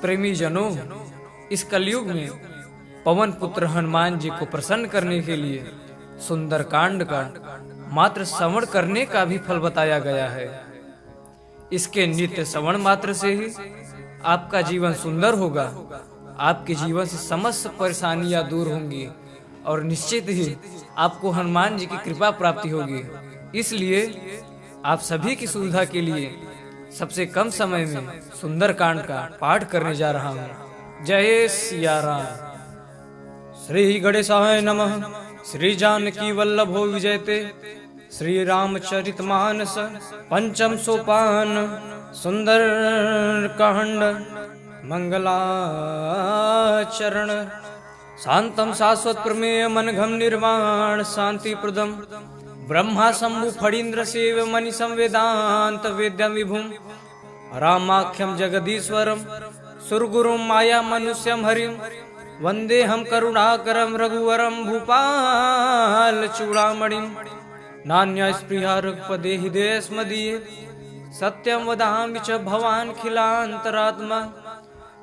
प्रेमी जनों, इस कलयुग में पवन पुत्र हनुमान जी को प्रसन्न करने के लिए सुंदर कांड का मात्र श्रवण करने का भी फल बताया गया है। इसके नित्य श्रवण मात्र से ही आपका जीवन सुंदर होगा, आपके जीवन से समस्त परेशानियां दूर होंगी और निश्चित ही आपको हनुमान जी की कृपा प्राप्ति होगी। इसलिए आप सभी की सुविधा के लिए सबसे कम समय में सुंदर कांड का पाठ करने जा रहा हूँ। जय सिया राम। श्री गणेशाय नमः। श्री जानकी वल्लभो विजयते। श्री रामचरितमानस पंचम सोपान सुंदर कांड मंगलाचरण शांतम शाश्वत प्रमेय मनघम निर्वाण शांति प्रदम ब्रह्मा शंभु फणीन्द्र सेव मणि संवेदांत वेद्यम विभुम रामाख्यम जगदीश्वरम सुरगुरुम माया मनुष्यम हरिम वंदे हम करुणाकरम रघुवरम भूपाल चूड़ामणिम नान्या स्पृहा रघुपदे हृदय स्मदीये सत्यम वदामि च भवान् खिलांतरात्मा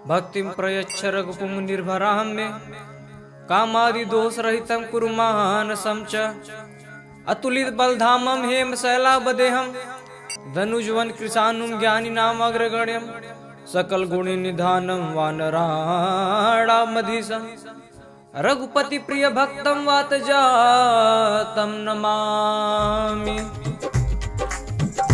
भक्तिं प्रयच्छ रघुपुंग निर्भरां मे कामादि दोष रहितं कुरु मानसं च अतुलित बलधामं हेम शैलावदेहं धनुजवन कृशानुं ज्ञानिनामग्रगण्यं सकल गुणी निधानं वानराणामधीशं रघुपति प्रिय भक्तं वातजातं नमामि।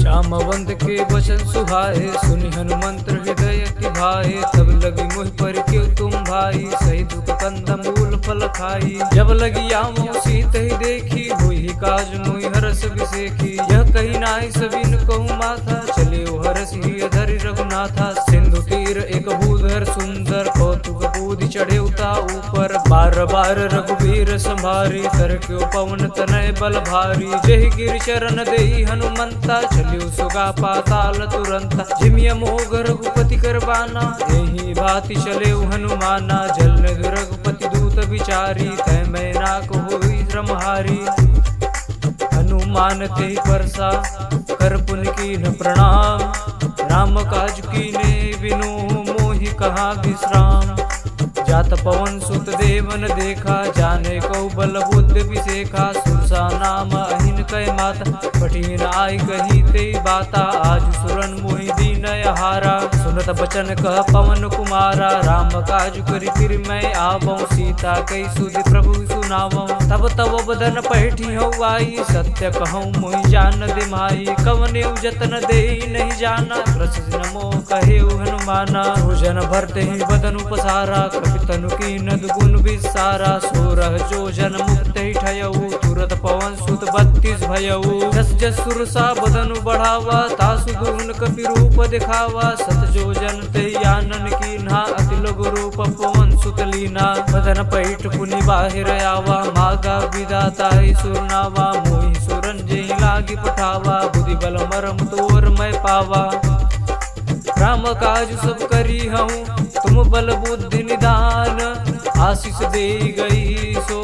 जामवंत के वचन सुहाए सुनि हनुमंत हृदय की भाए तब लगी मोह पर क्यों तुम भाई सही दुख कंद मूल फल खाई जब लगी आमो सीत ही देखी हुई काज मुई हरस विसेखी यह कही नाई सबिन कहूँ माथा चले हरस ही धरि रघुनाथा सिंधु तीर एक भूधर सुंदर कौतुक बूधि चढ़े उता ऊपर बार बार रघुवीर संभारी तर क्यों पवन तनय बल भारी जय गिर चरण देई हनुमंता चले सुगा पाताल तुरंत जिमिय मोग रघुपति करबाना यही भांति चले हनुमाना जल रघुपति दूत विचारी तय मैना को हुई श्रमहारी हनुमान ते परसा कर पुन कीन प्रणाम राम काज कीने बिनु मोहि कहा विश्राम जात पवन सुत देवन देखा जाने को बल बुद्ध विसेखा सुरसा नाम अहिन कै माता कठिन आई कही ते बाता आज सुरन मोहि दीन हारा सुनत बचन कह पवन कुमारा राम काज करि फिर मैं आवऊं सीता कई सुधि प्रभु सुनावऊं तब तब बदन पैठी हो आई सत्य कहूँ मोहि जान दे माई कवने जतन दे नहीं जाना कृष्ण नमो कहे हनुमाना भोजन भरते ही बदन उपसारा तनु की नद गुण विसारा सोरह जो जन मुक्त ठयऊ तुरत पवन सुत 32 भयऊ जस जस सुरसा बदनु बढ़ावा तासु गुण कपि रूप दिखावा सत जो जन ते आनन की ना अति लघु रूप पवन सुत लीना बदन पैठ पुनि बाहिर आवा मागा विदाता सुरनावा मोहि सुरन जय लागी पठावा बुद्धि बल मरम तोर मैं पावा राम काज सब करी हूँ तुम बल बुद्धि निदान आशीष दे गई सो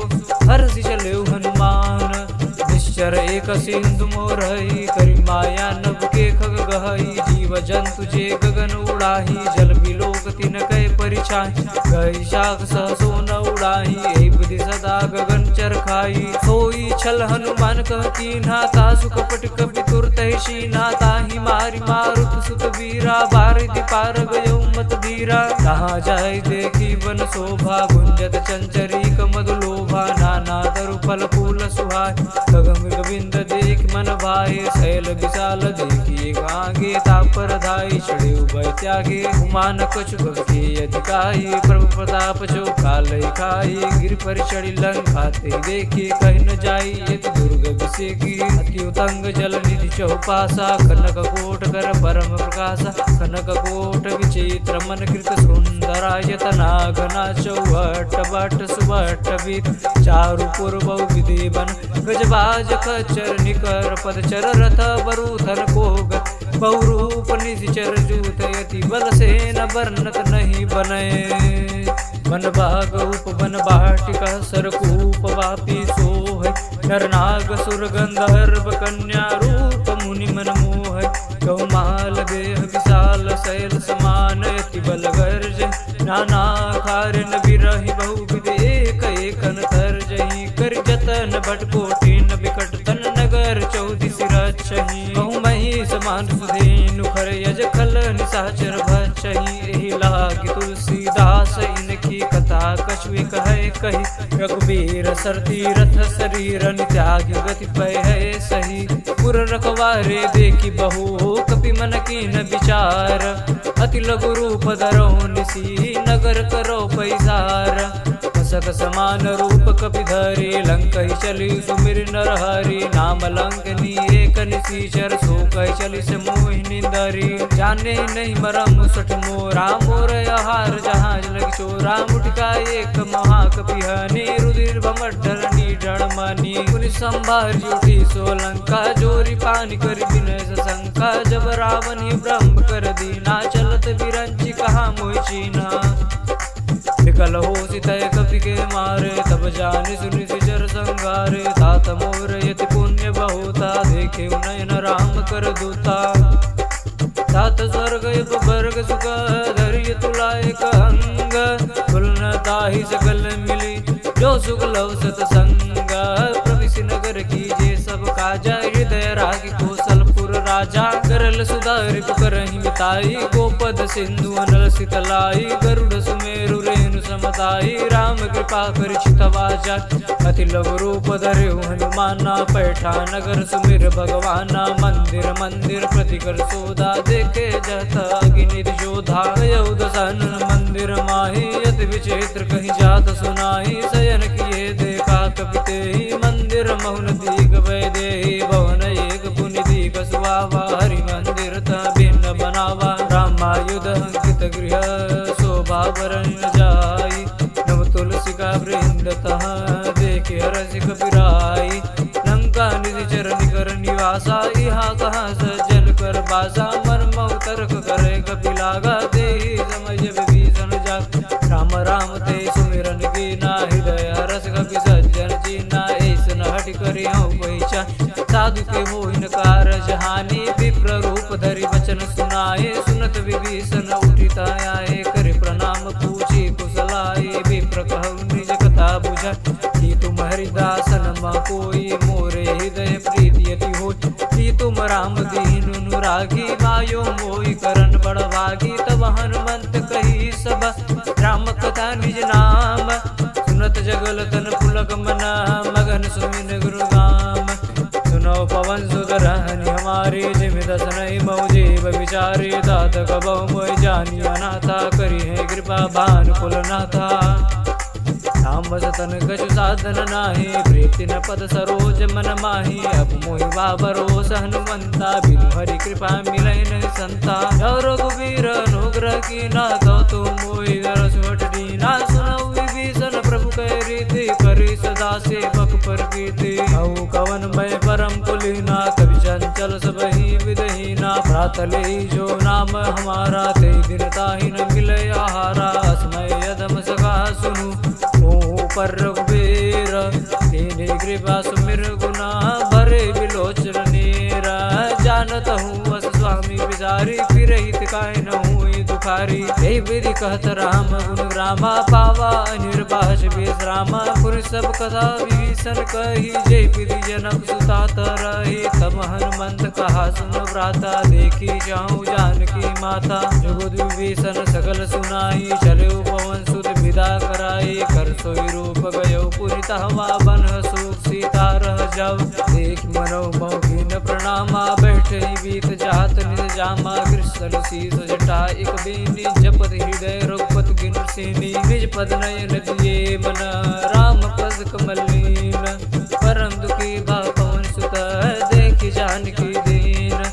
हर्षि चले हनुमान निश्चर एक सिंधु मोरही करी माया नभ के खग गहई जीव जंतु जे गगन उड़ाही जल बिलोक तिन कै परिछाई गई शाख सहसो न उड़ाही ए बुद्धि सदा गगन चरखाई सोई छल हनुमान कह कीन्हा तासु कपट कपि तुरत शीना ताहि मारी मारुत सुत वीरा बारिधि पार गयो मत धीरा कहाँ जाय देखी वन शोभा गुंजत चंचरी कमदलोभा नाना तरु फल फूल सुहाय गगन गोविंद देख मन भाई शैल विशाल देखिए आगे तापर धाई चढ़े उभय त्यागे उमान कुछ भक्ति अधिकाई प्रभु प्रताप जो काल खाई गिर पर चढ़ी लंघाते देखिए कहीं न जाई यति दुर्ग विषेकी अति उतंग जल निधि चौपासा कनक कोट कर परम प्रकाशा कनक कोट विचित्र मन कृत सुंदरायतना घना चौहट बट सुबट बीत चारु पूर्व विधि बन गजबाज खच्चर निकर पदचर रथ बरूथन कोग बहुरूप निचर जूत यति बल से न वर्णत नहीं बने बन भाग उप बन बाटिका सरकूप वापी सोह नरनाग सुर गंधर्व कन्या रूप मुनि मन मोह गौमाल देह विशाल शैल समान यति बल गर्ज नाना खारन बिरहि बहुविध एक एक अंतर जही कर जतन भटकोटी न बिकट तन नगर चौदिस रचही बहु मही समान सुधेनु खर यज खल निशाचर भचही एहि लागी तुलसीदास इनकी कथा कछुए कहे कही रघुबीर सर तीरथ शरीर त्याग गति पय है सही पुर रखवारे देखी बहु कपि मन कीन विचार अति लघु रूप धरो निसी नगर करो पैसार मसक समान रूप कपि धरी लंक ही चली सुमिर नर हरि नाम लंकनी एक निशीचर सो कह चली से मोहिनी दरी जाने नहीं मरम सठ मोरा मोर आहार जहाज लग चोरा मुठका एक महाकपि हनी रुधिर भमडरनी डणमनी पुनि संभार जुटी सोलंका जोरी पानी कर विनय शंका जब रावण ही ब्रह्म कर दीना चलत बिरंची कहा मोहि चीना विकल हो सितय कपि के मारे तब जाने सुनि सिचर संगारे तात मोर यति पुण्य बहुता देखे नयन राम कर दूता तात स्वर्ग वर्ग सुख धैर्य तुला एक अंग तुलनता ही सकल मिली जो सुख लव सतसंग प्रविश नगर कीजे सब काजा हृदय रागी कौशलपुर राजा करल सुधारि करहि मिताई गोपद सिंधु अनल सितलाई गरुड़ सुमेरु रेणु समताई राम कृपा करि चितवाजा अति लघु रूप धरे हनुमाना पैठा नगर सुमिर भगवाना मंदिर मंदिर प्रतिकर सोधा देखे जत अग्निद जोधा दसन मंदिर माही यति विचित्र कहीं जात सुनाई शयन किए देखा कपिते ही मंदिर मौन दीग वैदे भवन एक पुनि दीग सुहावा हरि मंदिर भिन्न बनावा रामायुध अंकित गृह शोभा वरण जाई नव तुलसी का वृंद तह देखे हरसि कपिराई लंका निधि चरण कर निवासा यहाँ कहाँ सज्जन कर बासा मर्म तर्क करे कपिलागा दे समझ विभीषण जा राम राम ते सुमिरन कीना हृदय रस कपि सज्जन चीना ऐसन हट करि पैसा साधु के मोहिन कारज हानि विप्र रूप धरि वचन सुनाए सुनत विभीषण उठित आए करे प्रणाम पूछी कुशलाए विप्र कहु निज कथा बुझा कि तुम हरिदासन म कोई मोरे हृदय प्रीति यति हो कि तुम राम दीन अनुरागी मायो मोहि करन बड़भागी तब हनुमंत कही सब राम कथा निज नाम सुनत जगल तन पुलक मना मगन सुमिन गुरु गाम सुनो पवन सुत रहनि हमारे जिम दसन मौजीव विचारे दात कबौ मोहि जानी अनाथा करी है कृपा भान कुल नाथा नाम सतन कछु साधन नाही प्रीति न पद सरोज मन माही अब मोहि बाबरो हनुमंता बिनु हरि कृपा मिलै नहीं संता जौ रघुबीर अनुग्रह कीना तो तुम मोहि दरस दीना सुनौ विभीषण प्रभु कह रीति करी सदा सेवक पर कीर्ति औ कवन मय परम कुलीना कवि चंचल सबहि विदहीना भ्रातले जो नाम हमारा ते दिन ताहि न मिलै आहारा अस्मय यदम सखा सुनु पर रघुबीर तेने कृपा सुमिर गुना भरे बिलोचन नीरा जानत हूँ अस स्वामी बिचारी फिर हित काय न हुई दुखारी यही विधि कहत राम गुण रामा पावा निर्बाष बेस रामा पुर सब कथा विभीषण कही जय विधि जनक सुता तरही तब हनुमंत कहा सुन भ्राता देखी जाऊं जानकी माता जुगुद विभीषण सकल सुनाई चले पवन सुत विदा कराई कर सोई रूप गयो पुरित हवा बन सुख सीता रह जाओ देख मनो मौखिन प्रणामा बैठे बीत जात निज जामा कृष्ण शीस जटा एक बेनी जपत हृदय रघुपत गिन सेनी निज पद नयन दिए मन राम पद कमलीन परम दुखी भा पवन सुत देखि जानकी दीन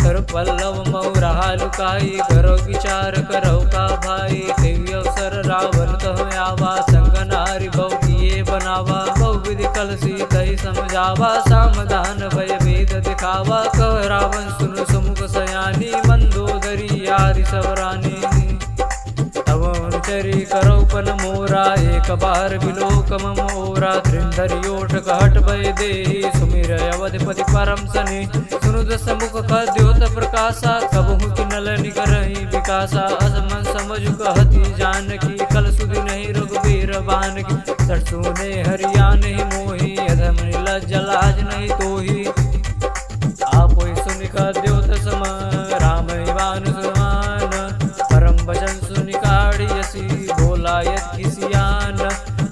कर पल्लव मौरा लुकाई करो विचार करो का भाई देवी अवसर रावण कह आवा संग नारी बहु किए बनावा बहु विधि कलसी तही समझावा सामधान भय भेद दिखावा कह रावण सुन सुमुख सयानी मंदोदरी आदि सबरानी चरी करो पन मोरा एक बार बिलोकम मोरा त्रिंधरी ओठ कहट भय दे सुमिर अवधिपति परम सने सुनुद समुख का द्योत प्रकाशा कबहु कि नल निकरहि विकासा विलासा असमन समझ कहती जानकी कल सुधि नहीं रघुबीर बान की सरसू ने हरिया नहीं मोही अधम लज्जा लाज नहीं तोही आप सुनि का द्योत सम राम समान परम वचन सुनि काढ़ियसी बोला यत किसियान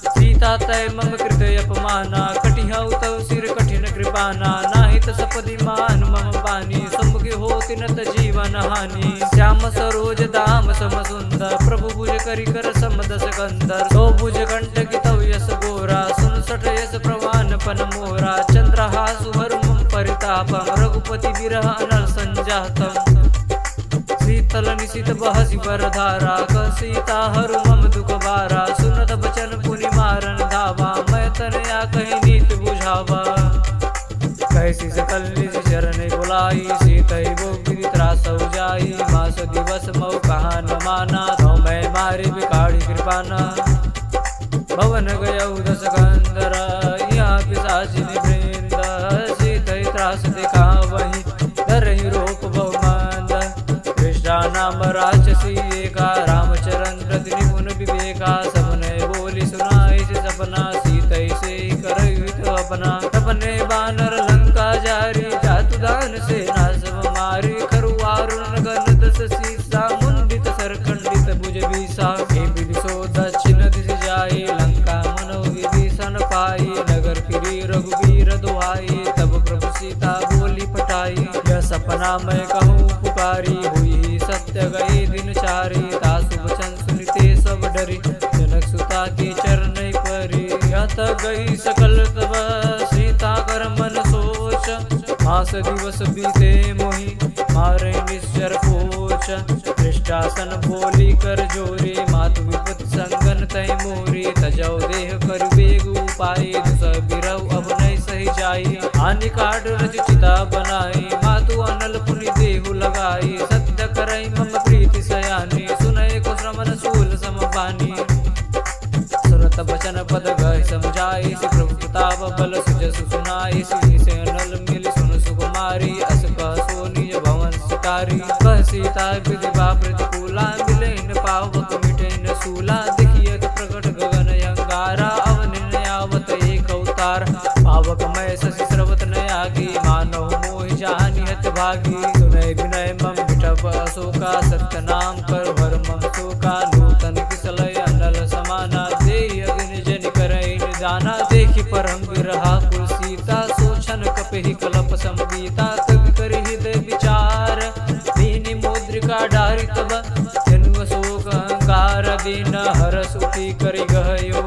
सीता तय मम कृत अपमाना कटिहौ तव सिर कठिन कृपाना नाहित सपदि मान मम बानी सम्मुख होति न त जीवन हानि श्याम सरोज दाम सम सुंदर प्रभु भुज करि कर समदस कंदर सो भुज कंटक तव यस गोरा सुन सठ यस प्रवान पन मोरा चंद्रहासु हर मम परितापम रघुपति विरह अनल संजातम शीतल निशित बहसी बरधारा क सीता हरु मम दुख बारा सुनत बचन पुनि मारन धावा मैं तनया कहीं नीत बुझावा कैसी सकल निज चरण बुलाई सीतई वो विधि त्रास जाई मास दिवस मऊ कहा न माना तो मैं मारे बिकाड़ी कृपाना भवन गयऊ दस कंदर यहाँ पिशाचिनी वृंद सीतई त्रास दिखा वही धरहि रोप बहुमांद कृष्णा नाम राक्षसी एका रामचरण प्रति निपुण विवेका सबने बोली सुनाई से सपना सीतई से करहित अपना अपने बानर लंका जारी जातु दान से नाश मारी खरुआरुण गण दस सीसा मुंडित सरखंडित भुज बीसा हे विदिशो दक्षिण दिश जाई लंका मनो विभीषण पाई नगर फिरी रघुबीर दुहाई तब प्रभु सीता बोली पटाई यह सपना मैं कहूँ पुकारी हुई सत्य गई दिन चारी तासु वचन सुनिते सब डरी जनक सुता की चरण परी यत गई सकल तब सीता कर मन सोच मास दिवस बीते मोहि मारे निश्चर पोच पृष्ठासन बोली कर जोरी मातु विपति संगन तय मोरी तजौ देह कर बेग उपाय दुस बिरव अब नहीं सही जाई हानि काट रज चिता बनाई मातु अनल पुनि देहु लगाई सत्य करई मम प्रीति सयानी सुनय को श्रमन सूल समबानी सुनत बचन पद गह समझाई प्रभु प्रताप बल सुजस सुनाई से अनल मिल सुन सुकुमारी अस कह सो निज भवन सिकारी कह सीता विधि प्रतिकूला मिले न पावक मिटे न सूला देखिए प्रकट गगन अंगारा अवनिन आवत एक अवतार पावक मय शशि स्रवत नयागी मानव मोहि जानि हत भागी सुनय विनय मम विठप अशोका सत्य नाम कर हर मम शोका नूतन किसलय अनल समाना देहि अग्नि जनि करई निदाना देखि परम विरहा कुल सीता सोचन कपहि कलप संगीता कवि करि हृदय विचार दीनि मुद्रिका डारि तब जन्म शोक अहंकार दीन हरस उठी करि गहयो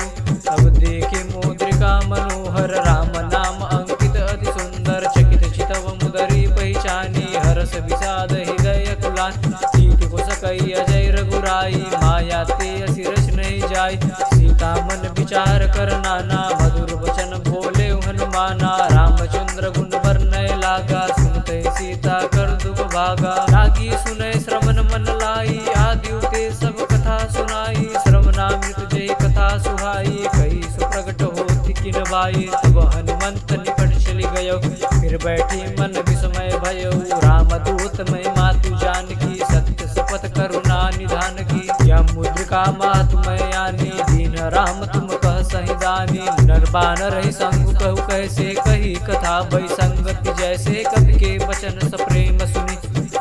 तब देखे मुद्रिका मनोहर राम नाम अंकित अति सुंदर चकित चितव मुदरी पहचानी हरस विषाद हृदय कुलान सीत को सकई अजय रघुराई माया ते असिरस नहीं जाय सीता मन विचार कर नाना मधुर वचन बोले हनुमाना रामचंद्र गुण वर्णय लागा सुनते सीता कर दुख भागा लागी सुनय श्रवण मन लाई आदि के सब कथा सुनाई श्रवणामृत जय कथा सुहाई कही सुप्रगट होती किन बाई तब हनुमंत निकट चली गयो फिर बैठी मन विस्मय भयो राम दूत में मातु जानकी सत्य शपथ करुणा निधान की यह मुद्रिका मातुमय यानी दीन राम तुम कह सहिदानी नर बानर ही संग कहु कैसे कही कथा भई संगति जैसे कवि के वचन सप्रेम सुनी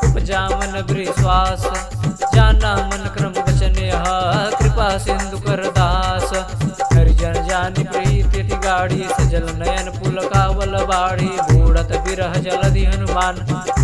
उपजा मन विश्वास जाना मन क्रम वचन यह कृपा सिंधु कर दास हरिजन जानि प्रीति गाड़ी सजल नयन पुल कावल बाड़ी बूढ़त बिरह जलधि हनुमान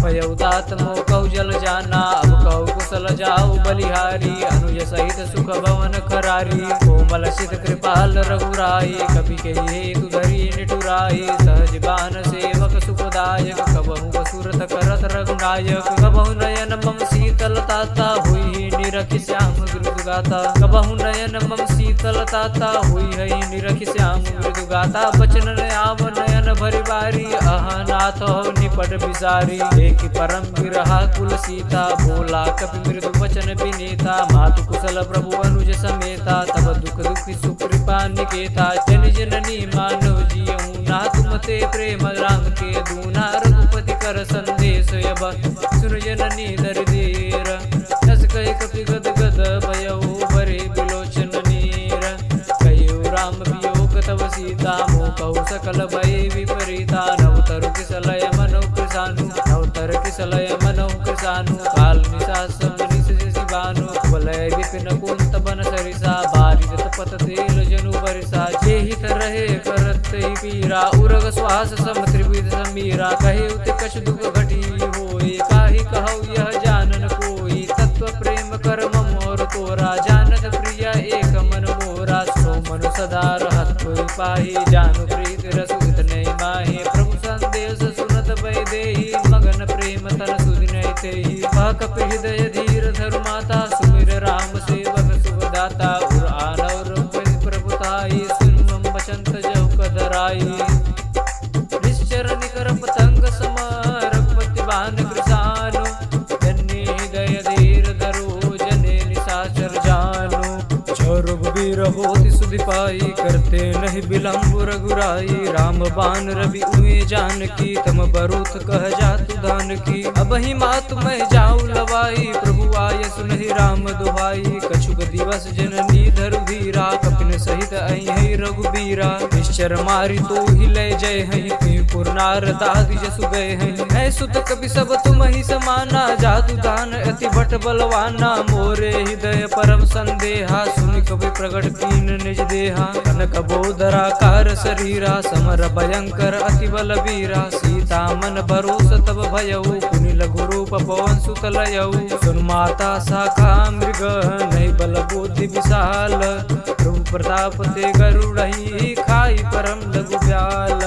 भयउदात मोह कहु जल जाना अब कहु कुशल जाऊ बलिहारी अनुज सहित सुख भवन खरारी कोमल सित कृपाल रघुराई कपि के हेतु धरी निठुराई सहज बान सेवक सुखदायक कबहु सुरत करत रघुनायक कबहु नयन मम शीतल ताता हुई निरखि श्याम मृदु गाता कबहु नयन मम शीतल ताता हुई है निरखि श्याम मृदु गाता बचन आव नयन भरि बारी अहनाथ निपट बिसारी देखि परम विरहा कुल सीता बोला कपि मृदु वचन विनीता मातु कुशल प्रभु अनुज समेता तब दुख दुखी सुकृपा निकेता जन जननी मानव जियऊ ना तुम ते प्रेम राम के दूना रघुपति कर संदेश अब सुन जननी दर देर भय कपि गद गद भयउ भरे बिलोचन नीर कहिउ राम वियोग तव सीता मोकहु सकल भय विपरीता नवतर किसलय मनो कृसानु नवतर किसलय मनो कृसानु काल निशासन निश शिवानु वलय विपिन कुंत बन सरिसा बारिश तपत तेल जनु बरिसा जेहित रहे करत ही पीरा उरग श्वास सम त्रिविध समीरा कहे उत कछ दुख घटी होए काहि कहु यह जानन कोई तत्व प्रेम कर्म मोर तोरा जानत प्रिय एक मन मोरा सो मनु सदा रहत कोई पाही जानु प्रीत रसु इतने माही प्रभु संदेश सुनत भय देहि मगन प्रेम तन सुदिनै तेहि कपि हृदय धीर धरु माता सुमिर राम सेवक सुखदाता उर आनौर प्रभुताई सुन मम बचंत जहु कदराई निश्चर निकर पतंग समार प्रतिबान कृसानु जन्य हृदय धीर धरो जने निशाचर जानु रघुबीर होति सुधि पाई करते नहीं विलंब रघुराई राम बान रवि उए जानकी तम बरूथ कह जातु दानकी अब ही मात मैं जाऊं लवाई प्रभु आय सुनहि राम दुहाई कछुक दिवस जननी धरु धीरा कपिन सहित अहि रघुबीरा निश्चर मारि तो ही ले जय हई पुरनार दादि जसु गए हैं सुत कपि सब तुम ही समाना जातु दान अति भट बलवाना मोरे हृदय परम संदेहा सुन कवि प्रगट कीन निज देहा कनक बोधराकार शरीरा समर भयंकर अति बल वीरा सीता मन भरोस तब भयउ पुनि लघु रूप पवन सुत लयउ सुन माता शाखा मृग नहीं बल बुद्धि विशाल प्रभु प्रताप ते गरुड़हि खाई परम लघु ब्याल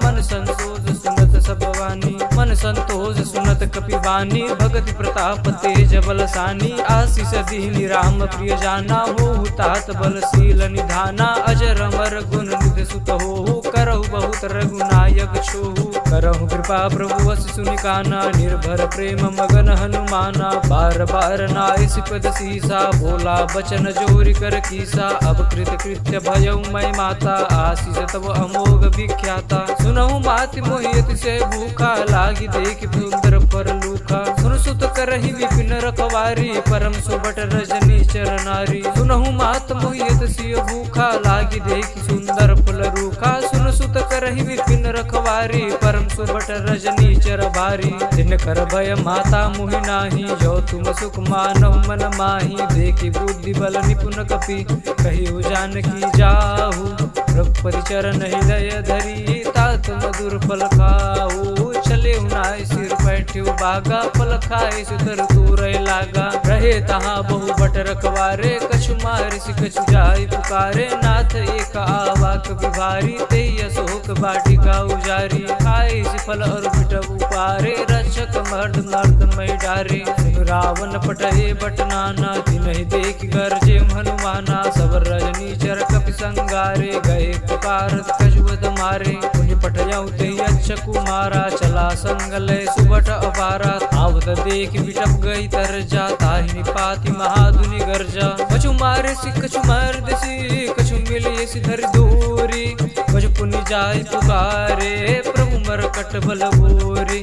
मन संतोष सुनत सब वाणी मन संतोष सुनत कपि वाणी भगति प्रताप तेज बलसानी आशीष दीनि राम प्रिय जाना हो तात बलशील निधाना अजर अमर गुण निधि सुत हो करहु बहुत रघुनायक छोहु करहु कृपा प्रभु वस सुनिकाना निर्भर प्रेम मगन हनुमाना बार बार नाय सिपद सीसा बोला बचन जोरि कर कीसा अब कृत कृत्य भयउ मैं माता आशीष तब अमोघ विख्याता सुनहु माति मोहियति से भूखा लागी देख सुंदर पर लूखा सुन सुत करहि विपिन रखवारी परम सुबट रजनी चरनारी सुनहु मात मोहियत सिय भूखा लागी देखि सुंदर फुल रूखा सुन सुत करहि विपिन रखवारी परम सुबट रजनी चर भारी दिन कर भय माता मुहि नाही जो तुम सुख मानव मन माही देखि बुद्धि बल निपुण कपि कहिउ जानकी जाहु रघुपति चरण हृदय धरी तात मधुर फल खाऊ चले उनाय सिर बैठ्यो बागा फल खाए सुतर तूरे लागा रहे तहाँ बहु बट रखवारे कछु मारि कछु जाय पुकारे नाथ एक आवाक विभारी ते अशोक बाटिका उजारी खाए फल और बिटब उपारे रक्षक मर्द मर्द मई डारे रावण पटहे बट नाना तिनहि देख गरजे हनुमाना सब रजनी चर कपि संगारे गए पुकारत कछुवत मारे पुनि पटयउ ते अच्छ कुमारा चला संगले सुबट अपारा आवत देख बिटप गई तरजा ताहि पाति महादुनि गर्जा कछु मारे सि कछु मार देसी कछु मिलिए सिधर दूरी कछु पुनि जाय पुकारे प्रभु मरकट बल बोरी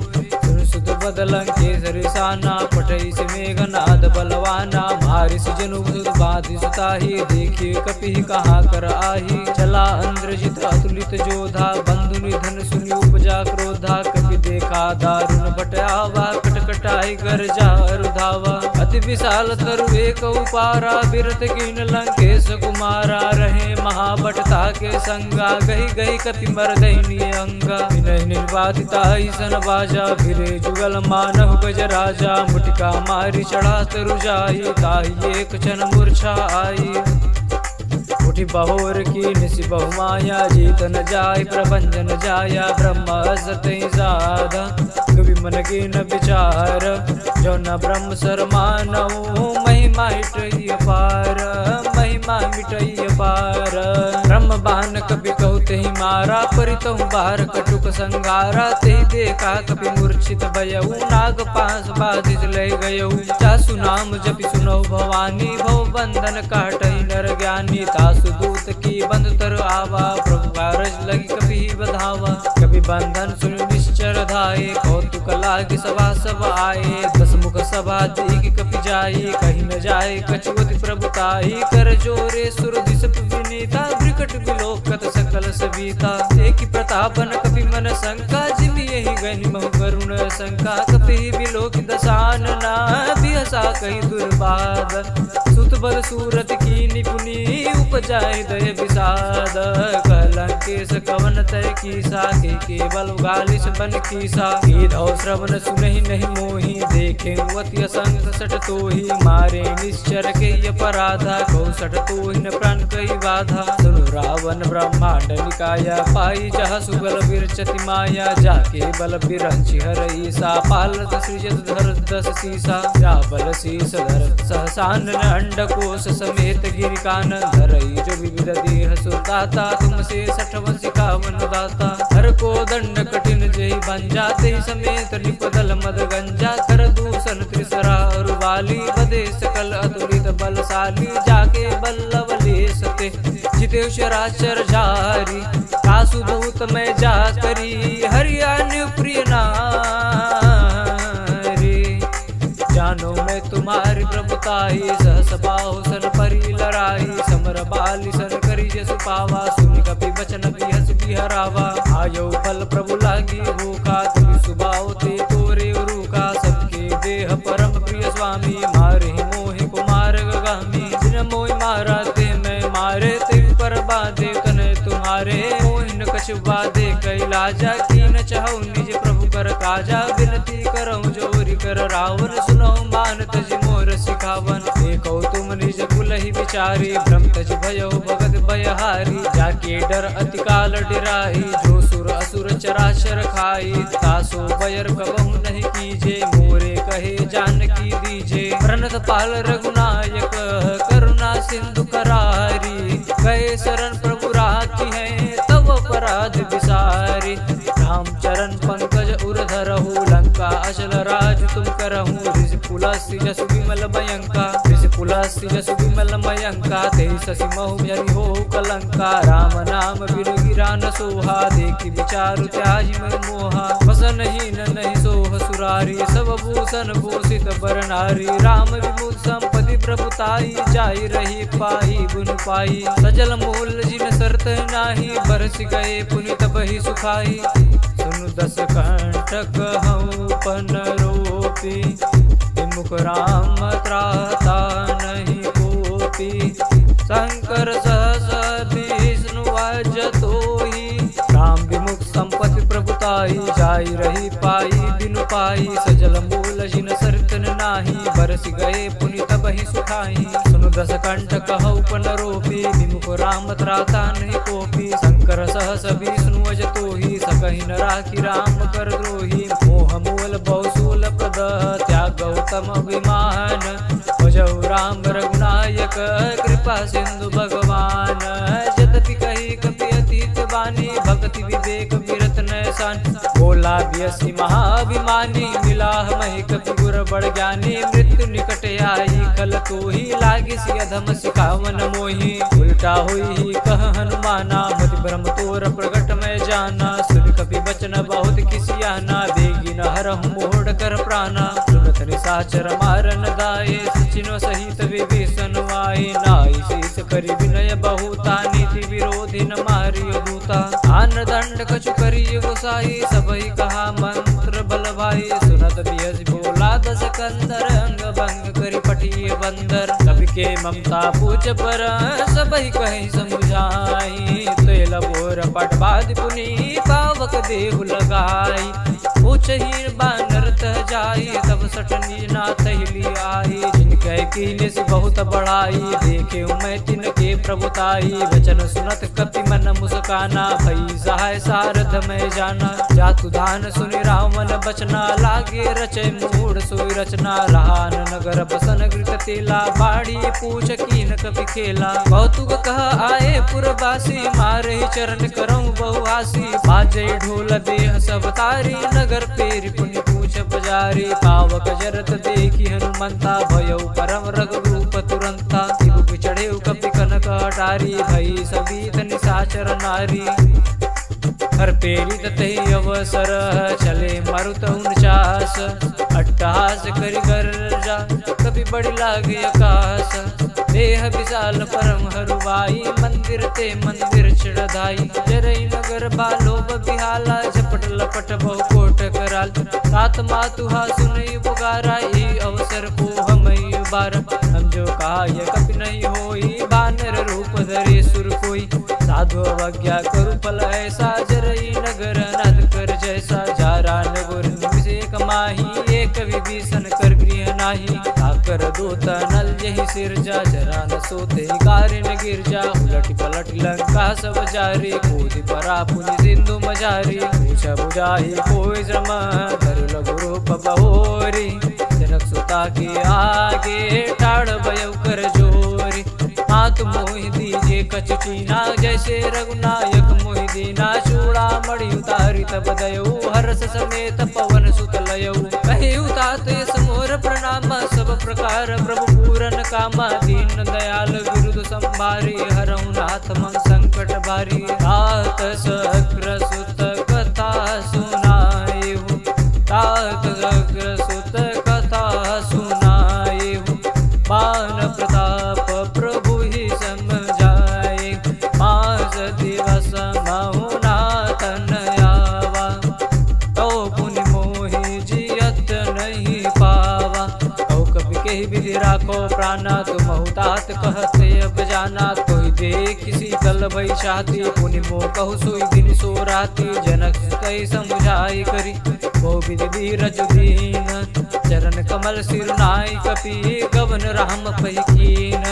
सुध बदलं केसरी साना पटई से मेघनाद बलवाना मारि जनु सुध बाधि सुताही देखिए कपि कहाँ कर आही चला इंद्रजित अतुलित जोधा बंधु निधन सुनि उपजा क्रोधा कपि देखा दारुण बट आवा कटकटाई गर्जा रुधावा अति विशाल तरु एक उपारा बिरत कीन लंकेश कुमारा रहे महाबटता के संगा गही गही कति मर दैनी अंगा विनय निर्वादिता सन बाजा फिरे जुगल मानव गज राजा मुटिका मारी चढ़ा तरु जाई ताहि एक क्षण मूर्छा आई उठी बहोर की निसि बहुमाया जीत न जाय प्रभंजन जाया ब्रह्म सतहि साधा कवि मन के न विचार जो न ब्रह्म सर मानऊ महिमा मिटई पार महिमा मिटई पार ब्रह्म बान कपि कहु तेहि मारा परितहु बार कटुक संगारा तेहि देखा कपि मूर्छित भयउ नाग पास बाधित ले गयउ जासु नाम जपि सुनौ भवानी भव बंधन काटई नर ज्ञानी तासु दूत की बंध तर आवा प्रभु कारज लगी कपि बधावा। कपि बंधन सुन निश्चर धाये, कौतुक लागे सभा सब आए। दस मुख सभा देख कपि जाई, कहीं न जाए कछुअति प्रभुताई। कर जोरे सुर दिस विनीता, विकट विलोकत सकल सविता। एक प्रतापन कपि मन शंका, जिम यही गहि महु करुण शंका। कपि विलोक दशानना, बिहसा कही दुर्बाद। सुत बल सूरत की निपुनी, उपजाय दय विषाद। कलंकेश कवन तय कीसा, के बल गालिश बन कीसा। कीधौ श्रवण सुनहि नहीं मोही, देखे अति असंग सट तोही। मारे निश्चर के अपराधा, कौ सट तोहि न प्राण कई बाधा। सुनु रावण ब्रह्मांड निकाया, पाई जहाँ सुबल विरचति माया। जाके बल बिरंचि हरई सा, पालत सृजत धर दस सीसा। जा बल शीस धर सहसान अंडकोश समेत गिरिकानन। धरई जो विविध देह सुरदाता, तुमसे 60 वंश कावन दाता। हर को दंड कठिन जय बंजा, ते समेत निपदल मद गंजा। कर दूषण त्रिसरा रुवाली, बदे सकल अतुलित बलशाली। जाके बल्लव ले सते, जिते शराचर झारी। कासु दूत में जा करी, हरियाण प्रिय नारी। जानो मैं तुम्हारी प्रभुताई, सहस बाहुसन परी लड़ाई। समर बाली सन करी जसु पावा, सुनि कपि वचन बिहस बिहरावा। आयो बल प्रभु लागी भूखा, तुम सुबाओ ते तोरे उरुका। सबके देह परम प्रिय स्वामी, मारे मोहि को मार्ग गामी। जिन मोहि मारा ते मैं मारे, ते पर बाधे कने तुम्हारे। मोहिन कछु बाधे कैलाजा, कीन चाहु निज प्रभु कर काजा। विनती करऊँ जोरी कर रावण, सुनो मान तज मोर सिखावन। देखो तुम निज कुलहि विचारी, भ्रम तज भयो भगत भयहारी। जाके डर अति काल डिराई, जो सुर असुर चराचर खाई। तासो बयर कबहु नहीं कीजे, मोरे कहे जानकी दीजे। प्रणत पाल रघुनायक, करुणा सिंधु करारी। गए शरण प्रभु राखी है, तब अपराध विसारी। राम चरण पंकज उर धरहु, लंका अचल राज तुम करहु। ऋषि पुलस्ति जसु विमल मयंका, ऋषि पुलस्ति जसु विमल मयंका। तेहि शशि महु जरि हो कलंका, राम नाम बिनु गिरा न सोहा। देखि विचारु त्याजि मन मोहा, बसन हीन नहीं सोह सुरारी। सब भूषण भूषित बर नारी, राम विमुख संपत्ति प्रभुताई। जाई रही पाई गुण पाई, सजल मूल जिन शर्त नाही। बरस गए पुनित बहि सुखाई, सुनु दस कंटक हऊँ पन रोपी। विमुख राम त्राता नहीं कोपी, शंकर सहस विष्णु अजतोहि। राम विमुख संपत्ति प्रभुताई, जाई रही पाई बिनु पाई। सजल मूल जिन सरतन नाही, बरस गए पुनित बहि सुखाई। सुनु दस कंटक हऊँ पन रोपी, विमुख राम त्राता नहीं कोपी। शंकर सहस विष्णु अजतोहि, सकहि न राखी राम कर द्रोही। मोह मूल बहुशूल प्रद, त्याग गौतम अभिमान। भजऊ राम रघुनायक, कृपा सिंधु भगवान। जतति कही कपि अतीत बानी, भक्ति विवेक विरत नैसान। बोला बियसी महाभिमानी, मिला महि कपि गुर बड़ ज्ञानी। मृत्यु निकट आई, खल तोहि लागे सि अधम सिखावन मोहि। उल्टा हुई कह हनुमाना, मति भ्रम तोर प्रगट में जाना। सुन कपि बचन बहुत किसियाना, बेगी न हरहु मोड़ कर प्राणा। सुनत निशाचर मारन दाये, सचिनो सहित विभीषण आए। नाई शीस करि विनय बहुता, नीति विरोधी न मारियो दूता। आन दंड कछु करिय गोसाई, सबहि कहा मंत्र बल भाई। सुनत बियस बोला दस कंदर, अंग भंग करि पठिय बंदर। कवि के ममता पूछ पर, सबहि कहि समुझाई। तेल बोर पट बाध पुनि, पावक देहु लगाई। पूछहि बानर तह जाई, तब सठ निज नाथ हिली आई। जिनके कीने से बहुत बढ़ाई, देखे मैं तिनके प्रभुताई। वचन सुनत कपि मन मुस्काना, भई सहाय सारथ में जाना। जातु धान सुनि रावण बचना, लागे रचे मूढ़ सोई रचना। रहान नगर बसन गृत तेला, बाड़ी पूछ कीन कपि खेला। कौतुक कह आए पुरवासी, मारे चरण करऊँ बहुआसी। बाजे ढोल देह सब तारी, नगर पेरि पुनि पूछ बजारी। पावक जरत देखी हनुमंता, भयउ परम रघु रूप तुरंता। तिबुक चढ़ेउ कपि कनक अटारी भई सबीत निशाचर नारी। हर पेरी तही अवसर चले मारुत 49 अट्टहास करि गर्जा कभी बड़ी लागे आकाश। देह विशाल परम हरुबाई मंदिर ते मंदिर चढ़ाई। जरई नगर बालो बिहाला झपट लपट बहु कोट कराल। तात मातुहा सुनई पुकारा ई अवसर को हमई बार। हम जो कहा ये कभी नहीं होई बानर रूप धरे सुर कोई। साधु अवज्ञा करू फल ऐसा जरई नगर नद कर जैसा। जारा नगर निमिषे कमाही एक विभीषण कर गृह नाही। आकर दूता नल यही सिरजा जरा न सोते कार्य न गिरजा। उलट पलट लंका सब जारी कूद परा पुनि सिंधु मजारी। पूछा बुझाही कोई श्रम धर लघु रूप बहोरी। जनक सुता के आगे टाड़ भयउ कर जोरी। हाथ मोहि दीजे कछु चीना जैसे रघुनायक मोहि दीना। चूड़ा मणि उतारी तब दयऊ हर्ष समेत पवन सुत लयऊ। कहिउ तात यस मोर प्रणाम सब प्रकार प्रभु पूरन कामा। दीन दयाल विरुद्ध संभारी हरऊ नाथ मन संकट भारी। तात सक्र सुत कथा सुनाएहु। तात सक्र सुत कथा सुनाएहु। पान प्रताप प्रभु ही समझाए। 5 दिवस महुना तन आवा। तो पुनि मोहि जियत नहीं पावा। कहो कभी के विधि राखो प्राणा। तुम तात कहते अब जाना। कोई देख शीतल भई छाती। पुनि मोह कहु सोई दिन सो राती। जनक कई समझाई करी वो विधि धीरज दीन। चरण कमल सिर नाई कपि गवन राम पैकीन।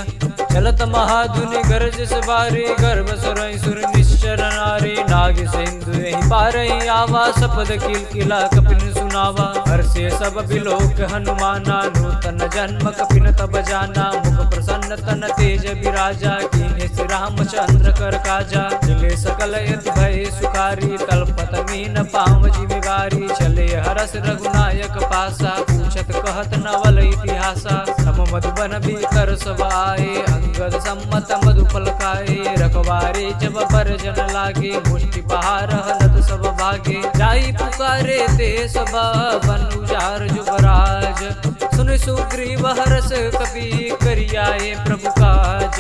चलत महाधुनि गरज सवारी गर्भ सुरई सुर निश्चर नारी। नाग सिंधु यही पारई आवा सपद किल किला कपिन सुनावा। हर्षे सब बिलोक हनुमाना नूतन जन्म कपिन तब जाना। मुख प्रसन्न तन तेज विराजा कीने श्री रामचंद्र कर काजा। चले सकल यति भय सुखारी तलपत मीन पाम जिमिवारी। चले हरस रघुनायक पासा पूछत कहत नवल इतिहासा। सम मधुबन भीतर सब आए अंगद सम्मत मधुफल खाए। रखवारे जब बरजन लागे मुष्टि पहार हलत सब भागे। जाई पुकारे ते सब बन उजार जुबराज। सुन सुग्रीव हरस कपि करियाए प्रभु काज।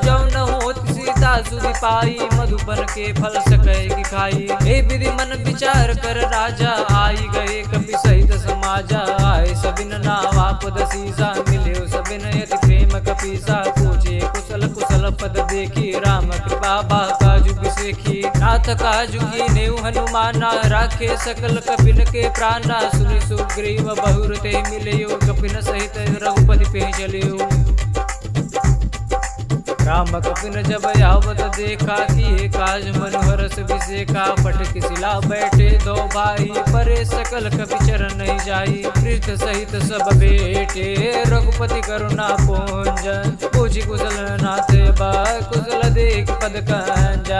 जो न होत सीता सुधि पाई मधुबन के फल सकै खाई। हे विधि मन विचार कर राजा आई गए कपि सहित समाजा। आए सबिन नावापद सीसा मिले सबिन यति प्रेम कपीसा। पूछे कुशल कुशल पद देखी राम कृपा बा काजु बिसेखी। नाथ काजु की नेउ हनुमाना राखे सकल कपिन के प्राणा। सुनि सुग्रीव बहुर ते मिलियो कपिन सहित रघुपति पे चलियो। राम कपिन जब यावत देखा कि काज मनोहरस विसेखा। पटक शिला बैठे दो भाई परे सकल कपि चरण नहीं जाई। पृथ सहित सब बेटे रघुपति करुणा पुंज। पूछि कुशल नाथ बा कुशल देख पद कंज।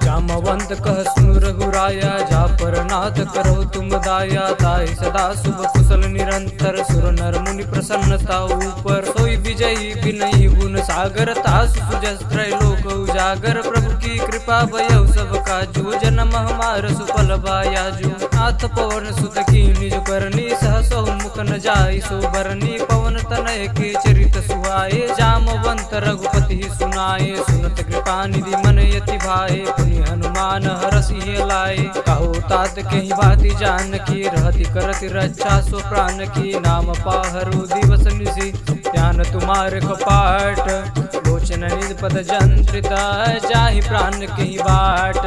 जामवंत कह सुनु रघुराया जा पर नाथ करो तुम दाया। ताहि सदा शुभ कुशल निरंतर सुर नर मुनि प्रसन्नता ऊपर। सोई विजयी विनयी गुण सागर सुजस्त्र लोक उजागर। प्रभु की कृपा भयउ सब काजू जन्म हमार सुफल बायाजू। नाथ पवन सुत की निज करनी सहसो मुख न जाई सो बरनी। पवन तनय के चरित सुहाए जामवंत रघुपति सुनाए। सुनत कृपा निधि मन यति भाए पुनि हनुमान हरषि लाए। कहो तात कही बाती जान की रहति करति रक्षा सो प्राण की। नाम पाहरु दिवस निशि ध्यान तुम्हारे कपाट। लोचन निज पद जंत्रिता जाहि प्राण कही बाट।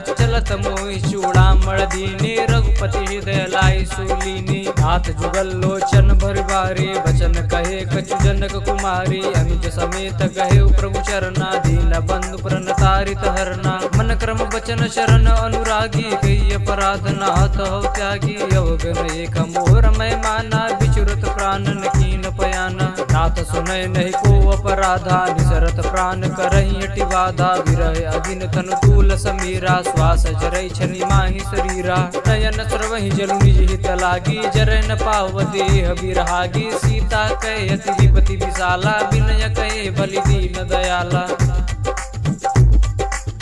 चलत मोहि चूड़ामण दीने रघुपति हृदय लाई सूलीनी। नाथ जुगल लोचन भर बारे वचन कहे कछु जनक कुमारी। अनुज समेत गहे प्रभु चरना दीन बंधु प्रणतारित हरना। मन क्रम वचन शरण अनुरागी कई अपराध नाथ हो त्यागी। अवगन एक मोर मैं माना बिचुरत प्राण न कीन पयाना। नाथ सुनय नहीं को अपराधा निसरत प्राण करहि अति बाधा। विरह अगिन तनु तूल समीरा श्वास जरई छनि माहि शरीरा। नयन सर्वहि जलु निज हित लागी जरय न पाव देह बिरहागी। सीता कहे अति विपति विशाला विनय कहे बलि दीन दयाला।